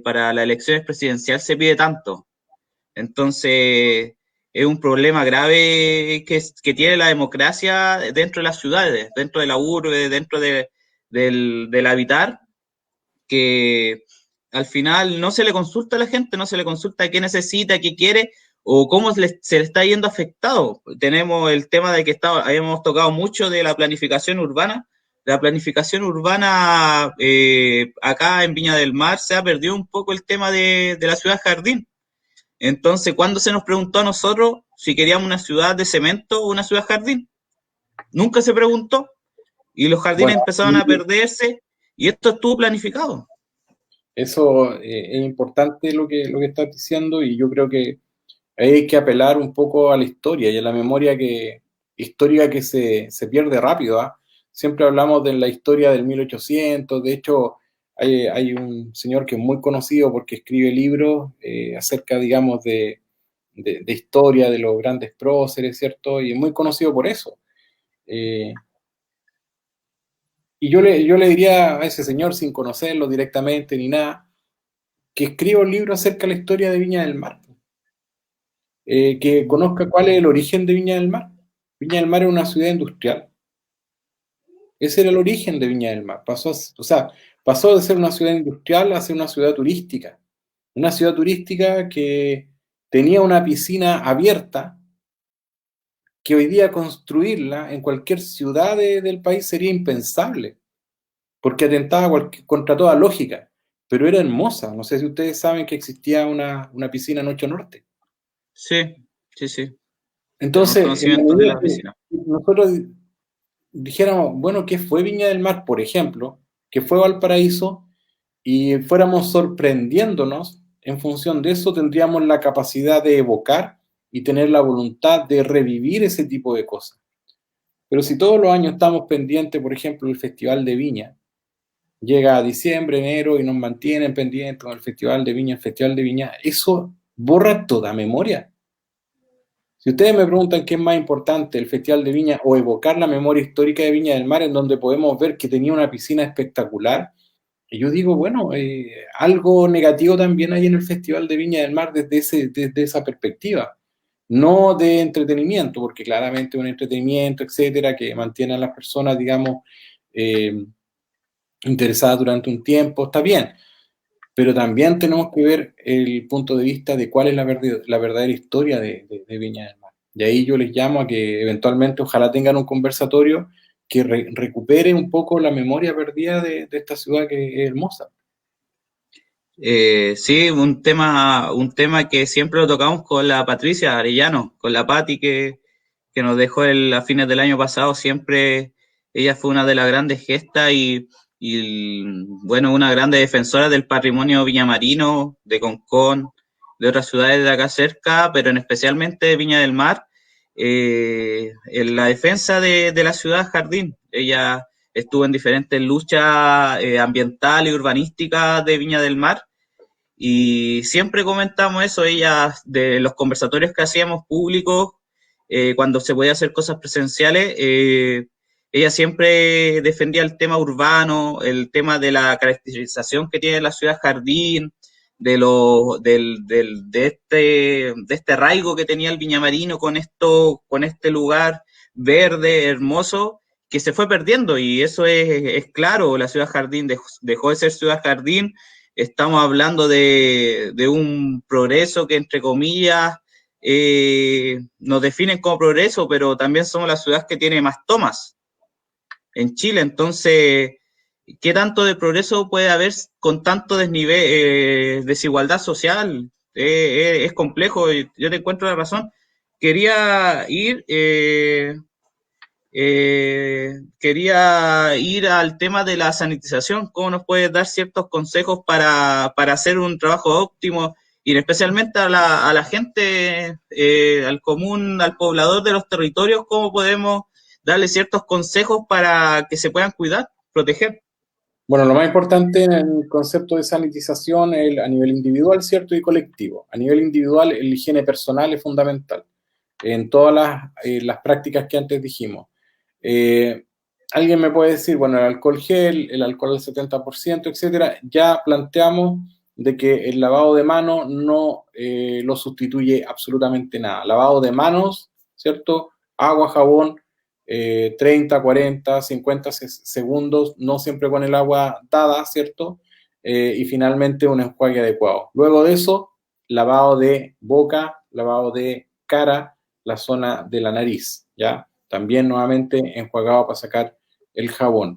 para las elecciones presidenciales se pide tanto. Entonces, es un problema grave que tiene la democracia dentro de las ciudades, dentro de la urbe, dentro del habitar, que al final no se le consulta a la gente, no se le consulta qué necesita, qué quiere o cómo se le está yendo afectado. Tenemos el tema de que habíamos tocado mucho de la planificación urbana. La planificación urbana acá en Viña del Mar se ha perdido un poco el tema de la ciudad jardín. Entonces, ¿cuándo se nos preguntó a nosotros si queríamos una ciudad de cemento o una ciudad jardín? Nunca se preguntó y los jardines Bueno, empezaron a perderse y esto estuvo planificado. eso es importante lo que estás diciendo y yo creo que hay que apelar un poco a la historia y a la memoria histórica que se pierde rápido, ¿ah? Siempre hablamos de la historia del 1800, de hecho hay un señor que es muy conocido porque escribe libros acerca, digamos, de historia de los grandes próceres, ¿cierto? Y es muy conocido por eso. Eh, y yo le diría a ese señor, sin conocerlo directamente ni nada, que escriba un libro acerca de la historia de Viña del Mar. que conozca cuál es el origen de Viña del Mar. Viña del Mar es una ciudad industrial. Ese era el origen de Viña del Mar. Pasó de ser una ciudad industrial a ser una ciudad turística. Una ciudad turística que tenía una piscina abierta, que hoy día construirla en cualquier ciudad del país sería impensable, porque atentaba contra toda lógica, pero era hermosa. No sé si ustedes saben que existía una piscina en Ocho Norte. Sí, sí, sí. Tenemos Entonces, en la conocimientos de medida la que piscina. nosotros dijéramos, bueno, ¿qué fue Viña del Mar, por ejemplo? ¿Qué fue Valparaíso? Y fuéramos sorprendiéndonos, en función de eso tendríamos la capacidad de evocar y tener la voluntad de revivir ese tipo de cosas. Pero si todos los años estamos pendientes, por ejemplo, del Festival de Viña, llega a diciembre, enero y nos mantienen pendientes con el Festival de Viña, el Festival de Viña, eso borra toda memoria. Si ustedes me preguntan qué es más importante, el Festival de Viña o evocar la memoria histórica de Viña del Mar, en donde podemos ver que tenía una piscina espectacular, y yo digo, bueno, algo negativo también hay en el Festival de Viña del Mar desde esa perspectiva. No de entretenimiento, porque claramente un entretenimiento, etcétera, que mantiene a las personas, digamos, eh, interesadas durante un tiempo, está bien, pero también tenemos que ver el punto de vista de cuál es la verdadera historia de Viña del Mar. Y ahí yo les llamo a que eventualmente ojalá tengan un conversatorio que recupere un poco la memoria perdida de esta ciudad que es hermosa. Sí, un tema que siempre lo tocamos con la Patricia Arellano, con la Patti que nos dejó a fines del año pasado. Siempre ella fue una de las grandes gestas bueno, una grande defensora del patrimonio viñamarino, de Concón, de otras ciudades de acá cerca, pero especialmente de Viña del Mar, en la defensa de la ciudad Jardín. Ella estuvo en diferentes luchas ambientales y urbanísticas de Viña del Mar y siempre comentamos eso, ella, de los conversatorios que hacíamos públicos, cuando se podía hacer cosas presenciales, ella siempre defendía el tema urbano, el tema de la caracterización que tiene la ciudad jardín, de este arraigo que tenía el viñamarino con este lugar verde, hermoso, que se fue perdiendo, y eso es claro, la ciudad jardín dejó de ser ciudad jardín. Estamos hablando de un progreso que, entre comillas, nos definen como progreso, pero también somos la ciudad que tiene más tomas en Chile. Entonces, ¿qué tanto de progreso puede haber con tanto desigualdad social? Es complejo, yo te encuentro la razón. Quería ir quería ir al tema de la sanitización. ¿Cómo nos puedes dar ciertos consejos para hacer un trabajo óptimo y especialmente a la gente, al común, al poblador de los territorios? ¿Cómo podemos darle ciertos consejos para que se puedan cuidar, proteger? Bueno, lo más importante en el concepto de sanitización es a nivel individual, ¿cierto? Y colectivo. A nivel individual, el higiene personal es fundamental en todas las prácticas que antes dijimos. Eh, Alguien me puede decir, bueno, el alcohol gel, el alcohol al 70%, etcétera. Ya planteamos de que el lavado de manos no lo sustituye absolutamente nada. Lavado de manos, ¿cierto? Agua, jabón, 30, 40, 50 segundos, no siempre con el agua dada, ¿cierto? Y finalmente un enjuague adecuado. Luego de eso, lavado de boca, lavado de cara, la zona de la nariz, ¿ya? También nuevamente enjuagado para sacar el jabón.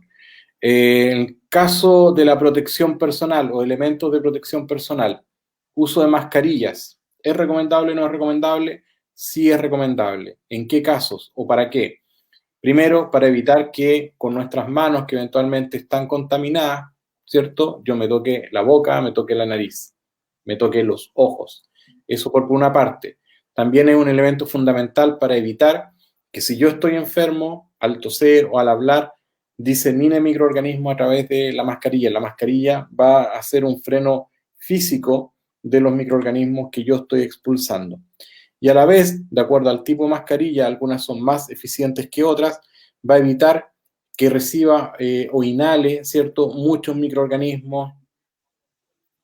En el caso de la protección personal o elementos de protección personal, uso de mascarillas, ¿es recomendable o no es recomendable? Sí es recomendable. ¿En qué casos o para qué? Primero, para evitar que con nuestras manos que eventualmente están contaminadas, ¿cierto? Yo me toque la boca, me toque la nariz, me toque los ojos. Eso por una parte. También es un elemento fundamental para evitar que si yo estoy enfermo, al toser o al hablar, disemine microorganismos a través de la mascarilla. La mascarilla va a hacer un freno físico de los microorganismos que yo estoy expulsando. Y a la vez, de acuerdo al tipo de mascarilla, algunas son más eficientes que otras, va a evitar que reciba o inhale, ¿cierto?, muchos microorganismos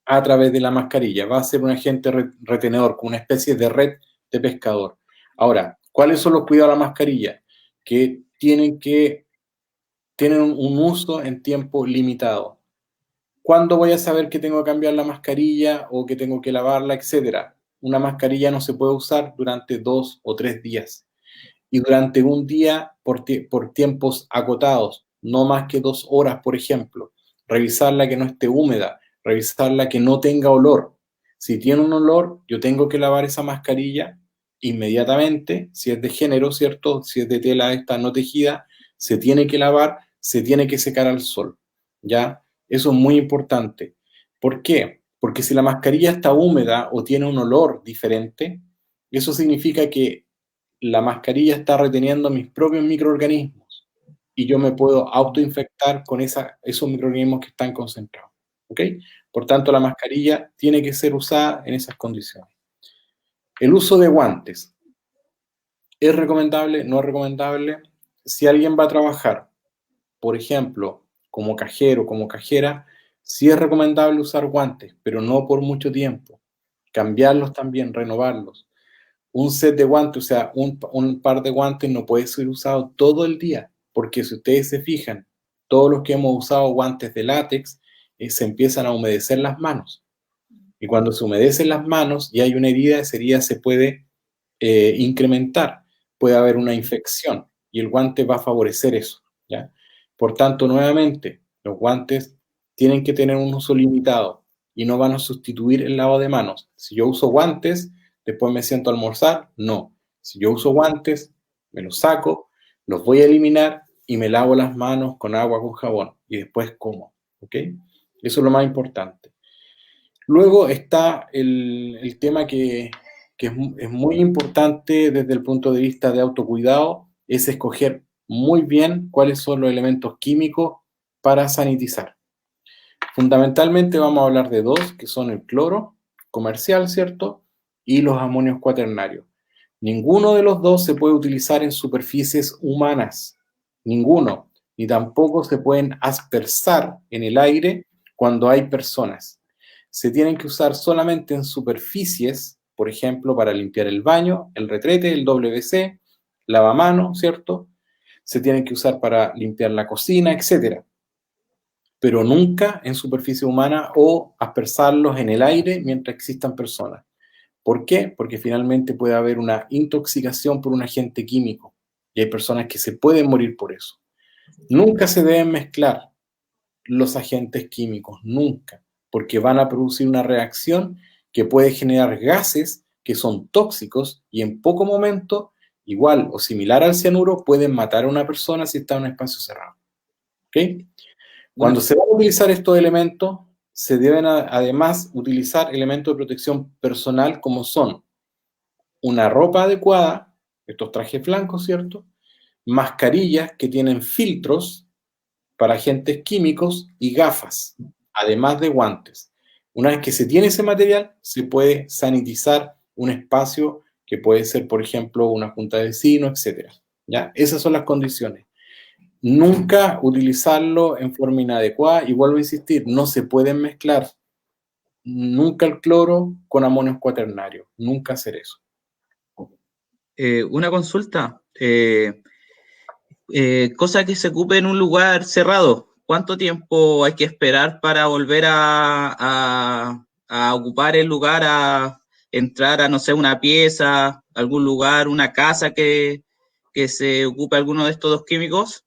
a través de la mascarilla. Va a ser un agente retenedor, con una especie de red de pescador. Ahora, ¿cuáles son los cuidados de la mascarilla? Que tienen un uso en tiempo limitado. ¿Cuándo voy a saber que tengo que cambiar la mascarilla o que tengo que lavarla, etcétera? Una mascarilla no se puede usar durante 2 o 3 días y durante un día por tiempos acotados, no más que 2 horas, por ejemplo. Revisarla que no esté húmeda, revisarla que no tenga olor. Si tiene un olor, yo tengo que lavar esa mascarilla inmediatamente, si es de género, ¿cierto? Si es de tela esta no tejida, se tiene que lavar, se tiene que secar al sol, ¿ya? Eso es muy importante. ¿Por qué? Porque si la mascarilla está húmeda o tiene un olor diferente, eso significa que la mascarilla está reteniendo mis propios microorganismos y yo me puedo autoinfectar con esos microorganismos que están concentrados. ¿Ok? Por tanto, la mascarilla tiene que ser usada en esas condiciones. El uso de guantes. ¿Es recomendable? ¿No es recomendable? Si alguien va a trabajar, por ejemplo, como cajero, como cajera, sí es recomendable usar guantes, pero no por mucho tiempo. Cambiarlos también, renovarlos. Un set de guantes, o sea, un par de guantes no puede ser usado todo el día, porque si ustedes se fijan, todos los que hemos usado guantes de látex, se empiezan a humedecer las manos. Y cuando se humedecen las manos y hay una herida, esa herida se puede incrementar, puede haber una infección y el guante va a favorecer eso, ¿ya? Por tanto, nuevamente, los guantes tienen que tener un uso limitado y no van a sustituir el lavado de manos. Si yo uso guantes, después me siento a almorzar, no. Si yo uso guantes, me los saco, los voy a eliminar y me lavo las manos con agua, con jabón y después como, ¿ok? Eso es lo más importante. Luego está el tema que es muy importante desde el punto de vista de autocuidado, es escoger muy bien cuáles son los elementos químicos para sanitizar. Fundamentalmente vamos a hablar de dos, que son el cloro comercial, ¿cierto? Y los amonios cuaternarios. Ninguno de los dos se puede utilizar en superficies humanas, ninguno, ni tampoco se pueden aspersar en el aire cuando hay personas. Se tienen que usar solamente en superficies, por ejemplo, para limpiar el baño, el retrete, el WC, lavamanos, ¿cierto? Se tienen que usar para limpiar la cocina, etcétera, pero nunca en superficie humana o aspersarlos en el aire mientras existan personas. ¿Por qué? Porque finalmente puede haber una intoxicación por un agente químico y hay personas que se pueden morir por eso. Nunca se deben mezclar los agentes químicos, nunca, porque van a producir una reacción que puede generar gases que son tóxicos y en poco momento, igual o similar al cianuro, pueden matar a una persona si está en un espacio cerrado. ¿Ok? Cuando se van a utilizar estos elementos, se deben además utilizar elementos de protección personal como son una ropa adecuada, estos trajes blancos, ¿cierto? Mascarillas que tienen filtros para agentes químicos y gafas, además de guantes. Una vez que se tiene ese material, se puede sanitizar un espacio que puede ser, por ejemplo, una junta de vecinos, etc. ¿Ya? Esas son las condiciones. Nunca utilizarlo en forma inadecuada y vuelvo a insistir, no se pueden mezclar nunca el cloro con amonios cuaternarios, nunca hacer eso. Una consulta, cosa que se ocupe en un lugar cerrado, ¿cuánto tiempo hay que esperar para volver a ocupar el lugar, a entrar a, no sé, una pieza, algún lugar, una casa que se ocupe alguno de estos dos químicos?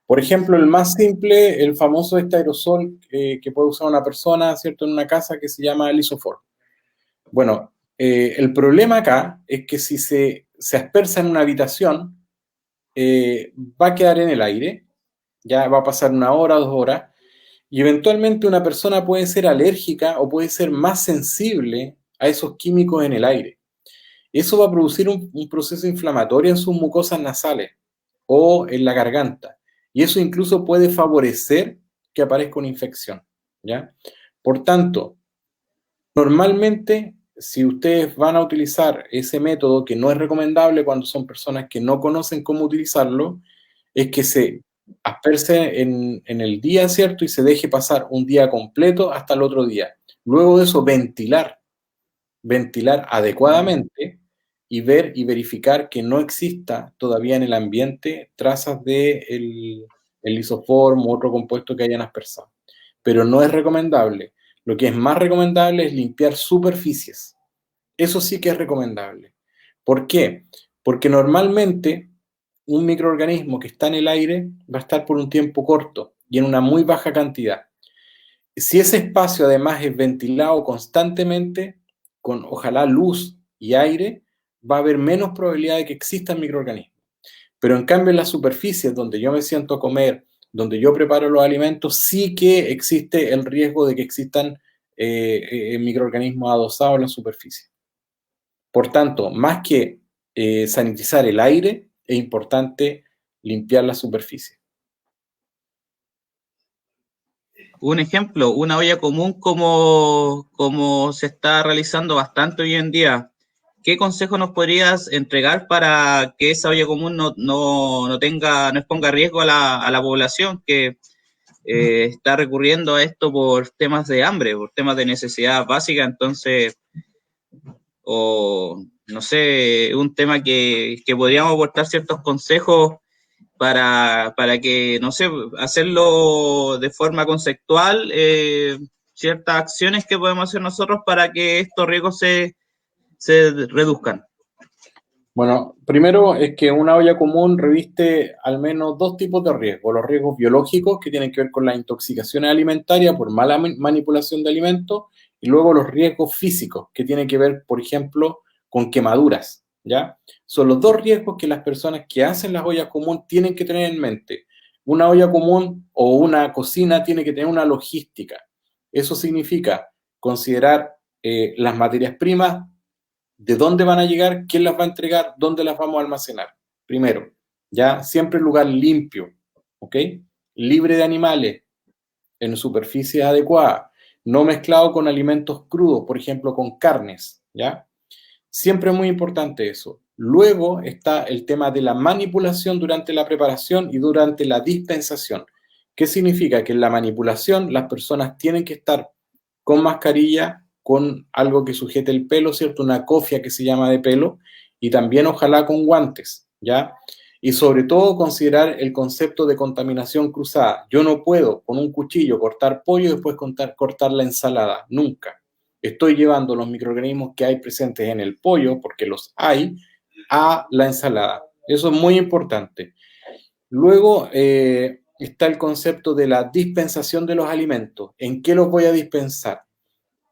Por ejemplo, el más simple, el famoso aerosol que puede usar una persona, ¿cierto?, en una casa que se llama el isofor. Bueno, el problema acá es que si se aspersa en una habitación, va a quedar en el aire, ya va a pasar 1 hora, 2 horas, y eventualmente una persona puede ser alérgica o puede ser más sensible a esos químicos en el aire. Eso va a producir un proceso inflamatorio en sus mucosas nasales o en la garganta. Y eso incluso puede favorecer que aparezca una infección, ¿ya? Por tanto, normalmente, si ustedes van a utilizar ese método, que no es recomendable cuando son personas que no conocen cómo utilizarlo, es que se asperse en el día, ¿cierto? Y se deje pasar un día completo hasta el otro día. Luego de eso, ventilar adecuadamente y ver y verificar que no exista todavía en el ambiente trazas de el lisoform u otro compuesto que hayan aspersado. Pero no es recomendable. Lo que es más recomendable es limpiar superficies. Eso sí que es recomendable. ¿Por qué? Porque normalmente un microorganismo que está en el aire va a estar por un tiempo corto y en una muy baja cantidad. Si ese espacio además es ventilado constantemente, con ojalá luz y aire, va a haber menos probabilidad de que existan microorganismos. Pero en cambio en las superficies donde yo me siento a comer, donde yo preparo los alimentos, sí que existe el riesgo de que existan microorganismos adosados en la superficie. Por tanto, más que sanitizar el aire, es importante limpiar la superficie. Un ejemplo, una olla común como se está realizando bastante hoy en día. ¿Qué consejo nos podrías entregar para que esa olla común no exponga riesgo a la población que está recurriendo a esto por temas de hambre, por temas de necesidad básica? Entonces, o no sé, un tema que podríamos aportar ciertos consejos para que, no sé, hacerlo de forma conceptual, ciertas acciones que podemos hacer nosotros para que estos riesgos se reduzcan. Bueno, primero es que una olla común reviste al menos dos tipos de riesgos. Los riesgos biológicos, que tienen que ver con las intoxicaciones alimentarias por mala manipulación de alimentos, y luego los riesgos físicos, que tienen que ver, por ejemplo, con quemaduras, ¿ya? Son los dos riesgos que las personas que hacen las ollas comunes tienen que tener en mente. Una olla común o una cocina tiene que tener una logística. Eso significa considerar las materias primas, de dónde van a llegar, quién las va a entregar, dónde las vamos a almacenar. Primero, ya siempre lugar limpio, ¿ok? Libre de animales, en superficies adecuadas, no mezclado con alimentos crudos, por ejemplo, con carnes, ¿ya? Siempre es muy importante eso. Luego está el tema de la manipulación durante la preparación y durante la dispensación. ¿Qué significa? Que en la manipulación las personas tienen que estar con mascarilla, con algo que sujete el pelo, ¿cierto? Una cofia que se llama de pelo, y también ojalá con guantes, ¿ya? Y sobre todo considerar el concepto de contaminación cruzada. Yo no puedo con un cuchillo cortar pollo y después cortar la ensalada, nunca. Estoy llevando los microorganismos que hay presentes en el pollo, porque los hay, a la ensalada. Eso es muy importante. Luego está el concepto de la dispensación de los alimentos. ¿En qué los voy a dispensar?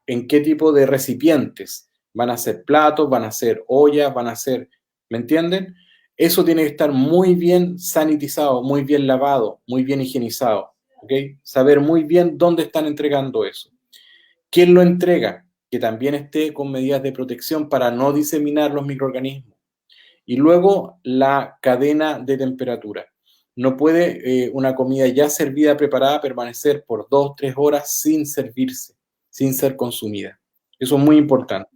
¿En qué tipo de recipientes? ¿Van a ser platos? ¿Van a ser ollas? ¿Van a ser, me entienden? Eso tiene que estar muy bien sanitizado, muy bien lavado, muy bien higienizado. ¿Ok? Saber muy bien dónde están entregando eso. ¿Quién lo entrega? Que también esté con medidas de protección para no diseminar los microorganismos. Y luego la cadena de temperatura. No puede una comida ya servida, preparada, permanecer por 2 o 3 horas sin servirse, sin ser consumida. Eso es muy importante.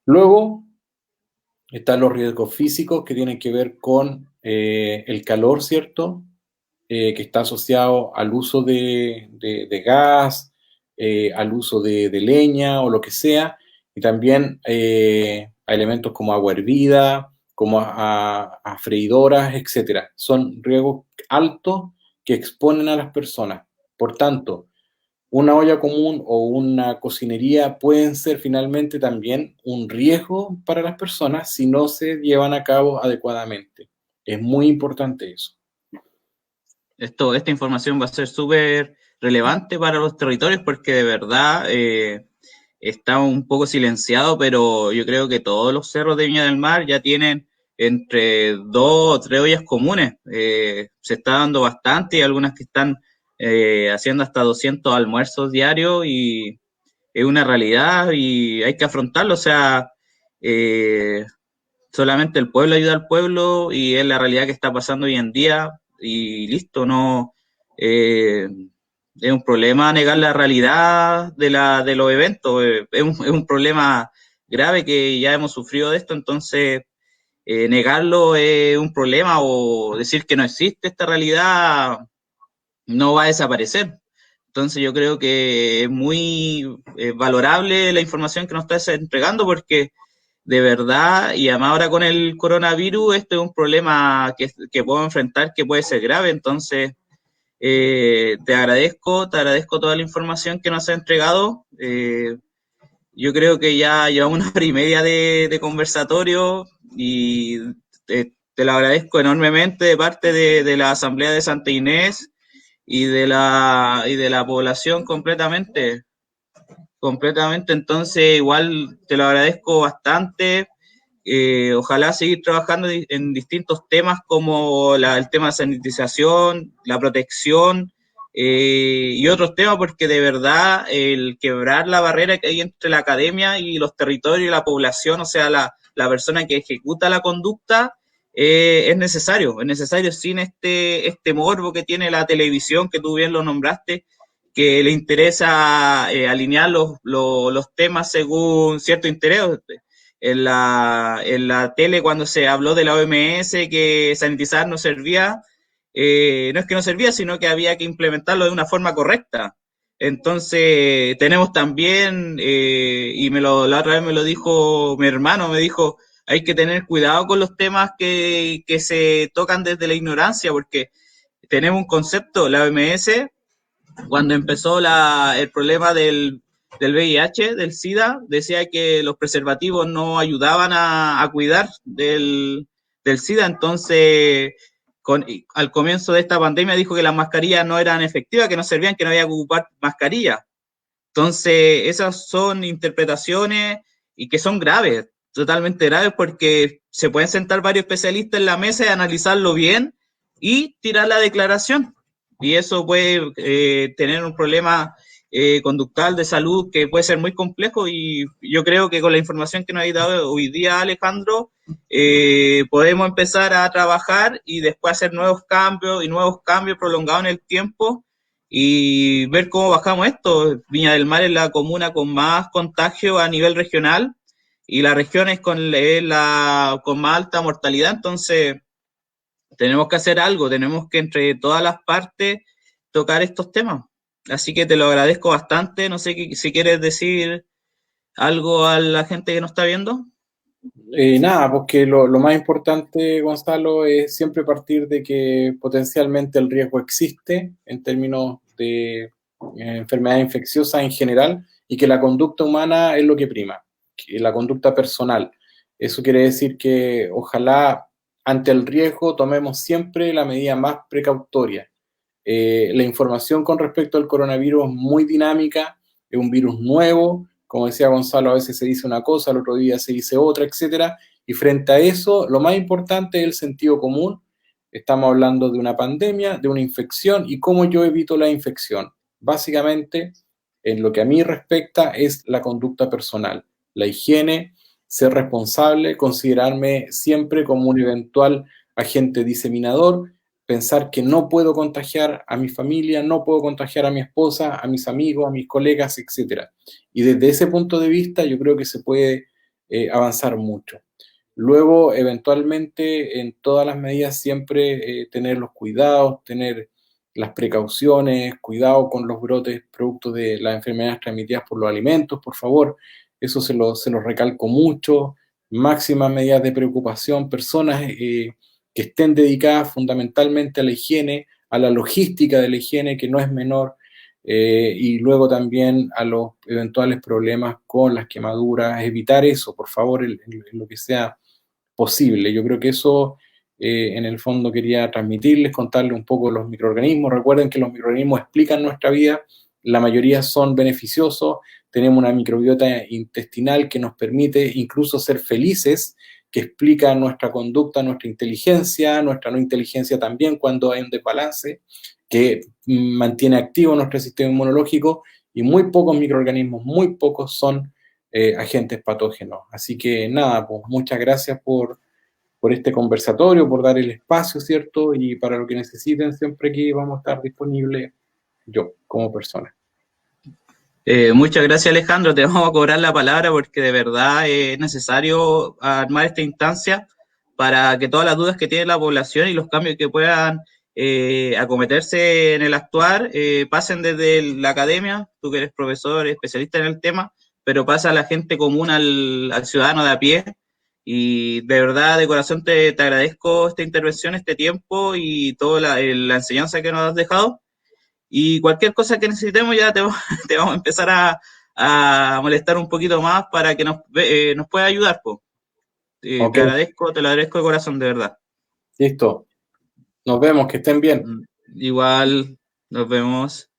Luego están los riesgos físicos que tienen que ver con el calor, ¿cierto? Que está asociado al uso de gas, al uso de leña o lo que sea, y también a elementos como agua hervida, como a freidoras, etcétera. Son riesgos altos que exponen a las personas. Por tanto, una olla común o una cocinería pueden ser finalmente también un riesgo para las personas si no se llevan a cabo adecuadamente. Es muy importante eso. Esta información va a ser súper relevante para los territorios porque de verdad está un poco silenciado, pero yo creo que todos los cerros de Viña del Mar ya tienen entre 2 o 3 ollas comunes. Se está dando bastante y algunas que están haciendo hasta 200 almuerzos diarios y es una realidad y hay que afrontarlo. O sea, eh, solamente el pueblo ayuda al pueblo y es la realidad que está pasando hoy en día y listo, no es un problema negar la realidad de los eventos, es un problema grave que ya hemos sufrido de esto, entonces negarlo es un problema o decir que no existe esta realidad no va a desaparecer. Entonces yo creo que es muy valorable la información que nos estás entregando porque de verdad, y además ahora con el coronavirus, esto es un problema que puedo enfrentar que puede ser grave. Entonces, te agradezco toda la información que nos has entregado. Yo creo que ya llevamos una hora y media de conversatorio y te lo agradezco enormemente de parte de la Asamblea de Santa Inés y de la población completamente. Completamente, entonces igual te lo agradezco bastante. Ojalá seguir trabajando en distintos temas como el tema de sanitización, la protección y otros temas, porque de verdad el quebrar la barrera que hay entre la academia y los territorios y la población, o sea, la persona que ejecuta la conducta, es necesario sin este morbo que tiene la televisión, que tú bien lo nombraste, que le interesa alinear los temas según cierto interés. En la tele, cuando se habló de la OMS, que sanitizar no servía, no es que no servía, sino que había que implementarlo de una forma correcta. Entonces, tenemos también, la otra vez me lo dijo mi hermano, me dijo, hay que tener cuidado con los temas que se tocan desde la ignorancia, porque tenemos un concepto, la OMS, cuando empezó el problema del VIH, del SIDA, decía que los preservativos no ayudaban a cuidar del SIDA. Entonces, al comienzo de esta pandemia dijo que las mascarillas no eran efectivas, que no servían, que no había que ocupar mascarillas. Entonces, esas son interpretaciones y que son graves, totalmente graves, porque se pueden sentar varios especialistas en la mesa y analizarlo bien y tirar la declaración. Y eso puede tener un problema conductual de salud que puede ser muy complejo, y yo creo que con la información que nos ha dado hoy día Alejandro, podemos empezar a trabajar y después hacer nuevos cambios prolongados en el tiempo y ver cómo bajamos esto. Viña del Mar es la comuna con más contagio a nivel regional y la región es con más alta mortalidad. Entonces tenemos que hacer algo, tenemos que entre todas las partes tocar estos temas. Así que te lo agradezco bastante. No sé si quieres decir algo a la gente que nos está viendo. Nada, porque lo más importante, Gonzalo, es siempre partir de que potencialmente el riesgo existe en términos de enfermedades infecciosas en general y que la conducta humana es lo que prima, que la conducta personal. Eso quiere decir que ojalá ante el riesgo tomemos siempre la medida más precautoria. La información con respecto al coronavirus es muy dinámica, es un virus nuevo, como decía Gonzalo, a veces se dice una cosa, al otro día se dice otra, etcétera. Y frente a eso, lo más importante es el sentido común. Estamos hablando de una pandemia, de una infección y cómo yo evito la infección. Básicamente, en lo que a mí respecta, es la conducta personal, la higiene, ser responsable, considerarme siempre como un eventual agente diseminador, pensar que no puedo contagiar a mi familia, no puedo contagiar a mi esposa, a mis amigos, a mis colegas, etcétera. Y desde ese punto de vista yo creo que se puede avanzar mucho. Luego, eventualmente, en todas las medidas siempre tener los cuidados, tener las precauciones, cuidado con los brotes producto de las enfermedades transmitidas por los alimentos, por favor. Eso se lo recalco mucho. Máximas medidas de preocupación, personas que estén dedicadas fundamentalmente a la higiene, a la logística de la higiene, que no es menor, y luego también a los eventuales problemas con las quemaduras, evitar eso, por favor, en lo que sea posible. Yo creo que eso, en el fondo, quería transmitirles, contarles un poco de los microorganismos. Recuerden que los microorganismos explican nuestra vida, la mayoría son beneficiosos, tenemos una microbiota intestinal que nos permite incluso ser felices, que explica nuestra conducta, nuestra inteligencia, nuestra no inteligencia también cuando hay un desbalance, que mantiene activo nuestro sistema inmunológico, y muy pocos microorganismos, muy pocos son agentes patógenos. Así que nada, pues muchas gracias por este conversatorio, por dar el espacio, ¿cierto? Y para lo que necesiten, siempre aquí vamos a estar disponibles yo como persona. Muchas gracias, Alejandro. Te vamos a cobrar la palabra porque de verdad es necesario armar esta instancia para que todas las dudas que tiene la población y los cambios que puedan acometerse en el actuar pasen desde la academia, tú que eres profesor, especialista en el tema, pero pasa a la gente común, al ciudadano de a pie. Y de verdad, de corazón, te agradezco esta intervención, este tiempo y toda la enseñanza que nos has dejado. Y cualquier cosa que necesitemos ya te vamos a empezar a molestar un poquito más para que nos pueda ayudar, po. Ok, Te lo agradezco de corazón, de verdad. listo. Nos vemos, que estén bien. Igual, nos vemos.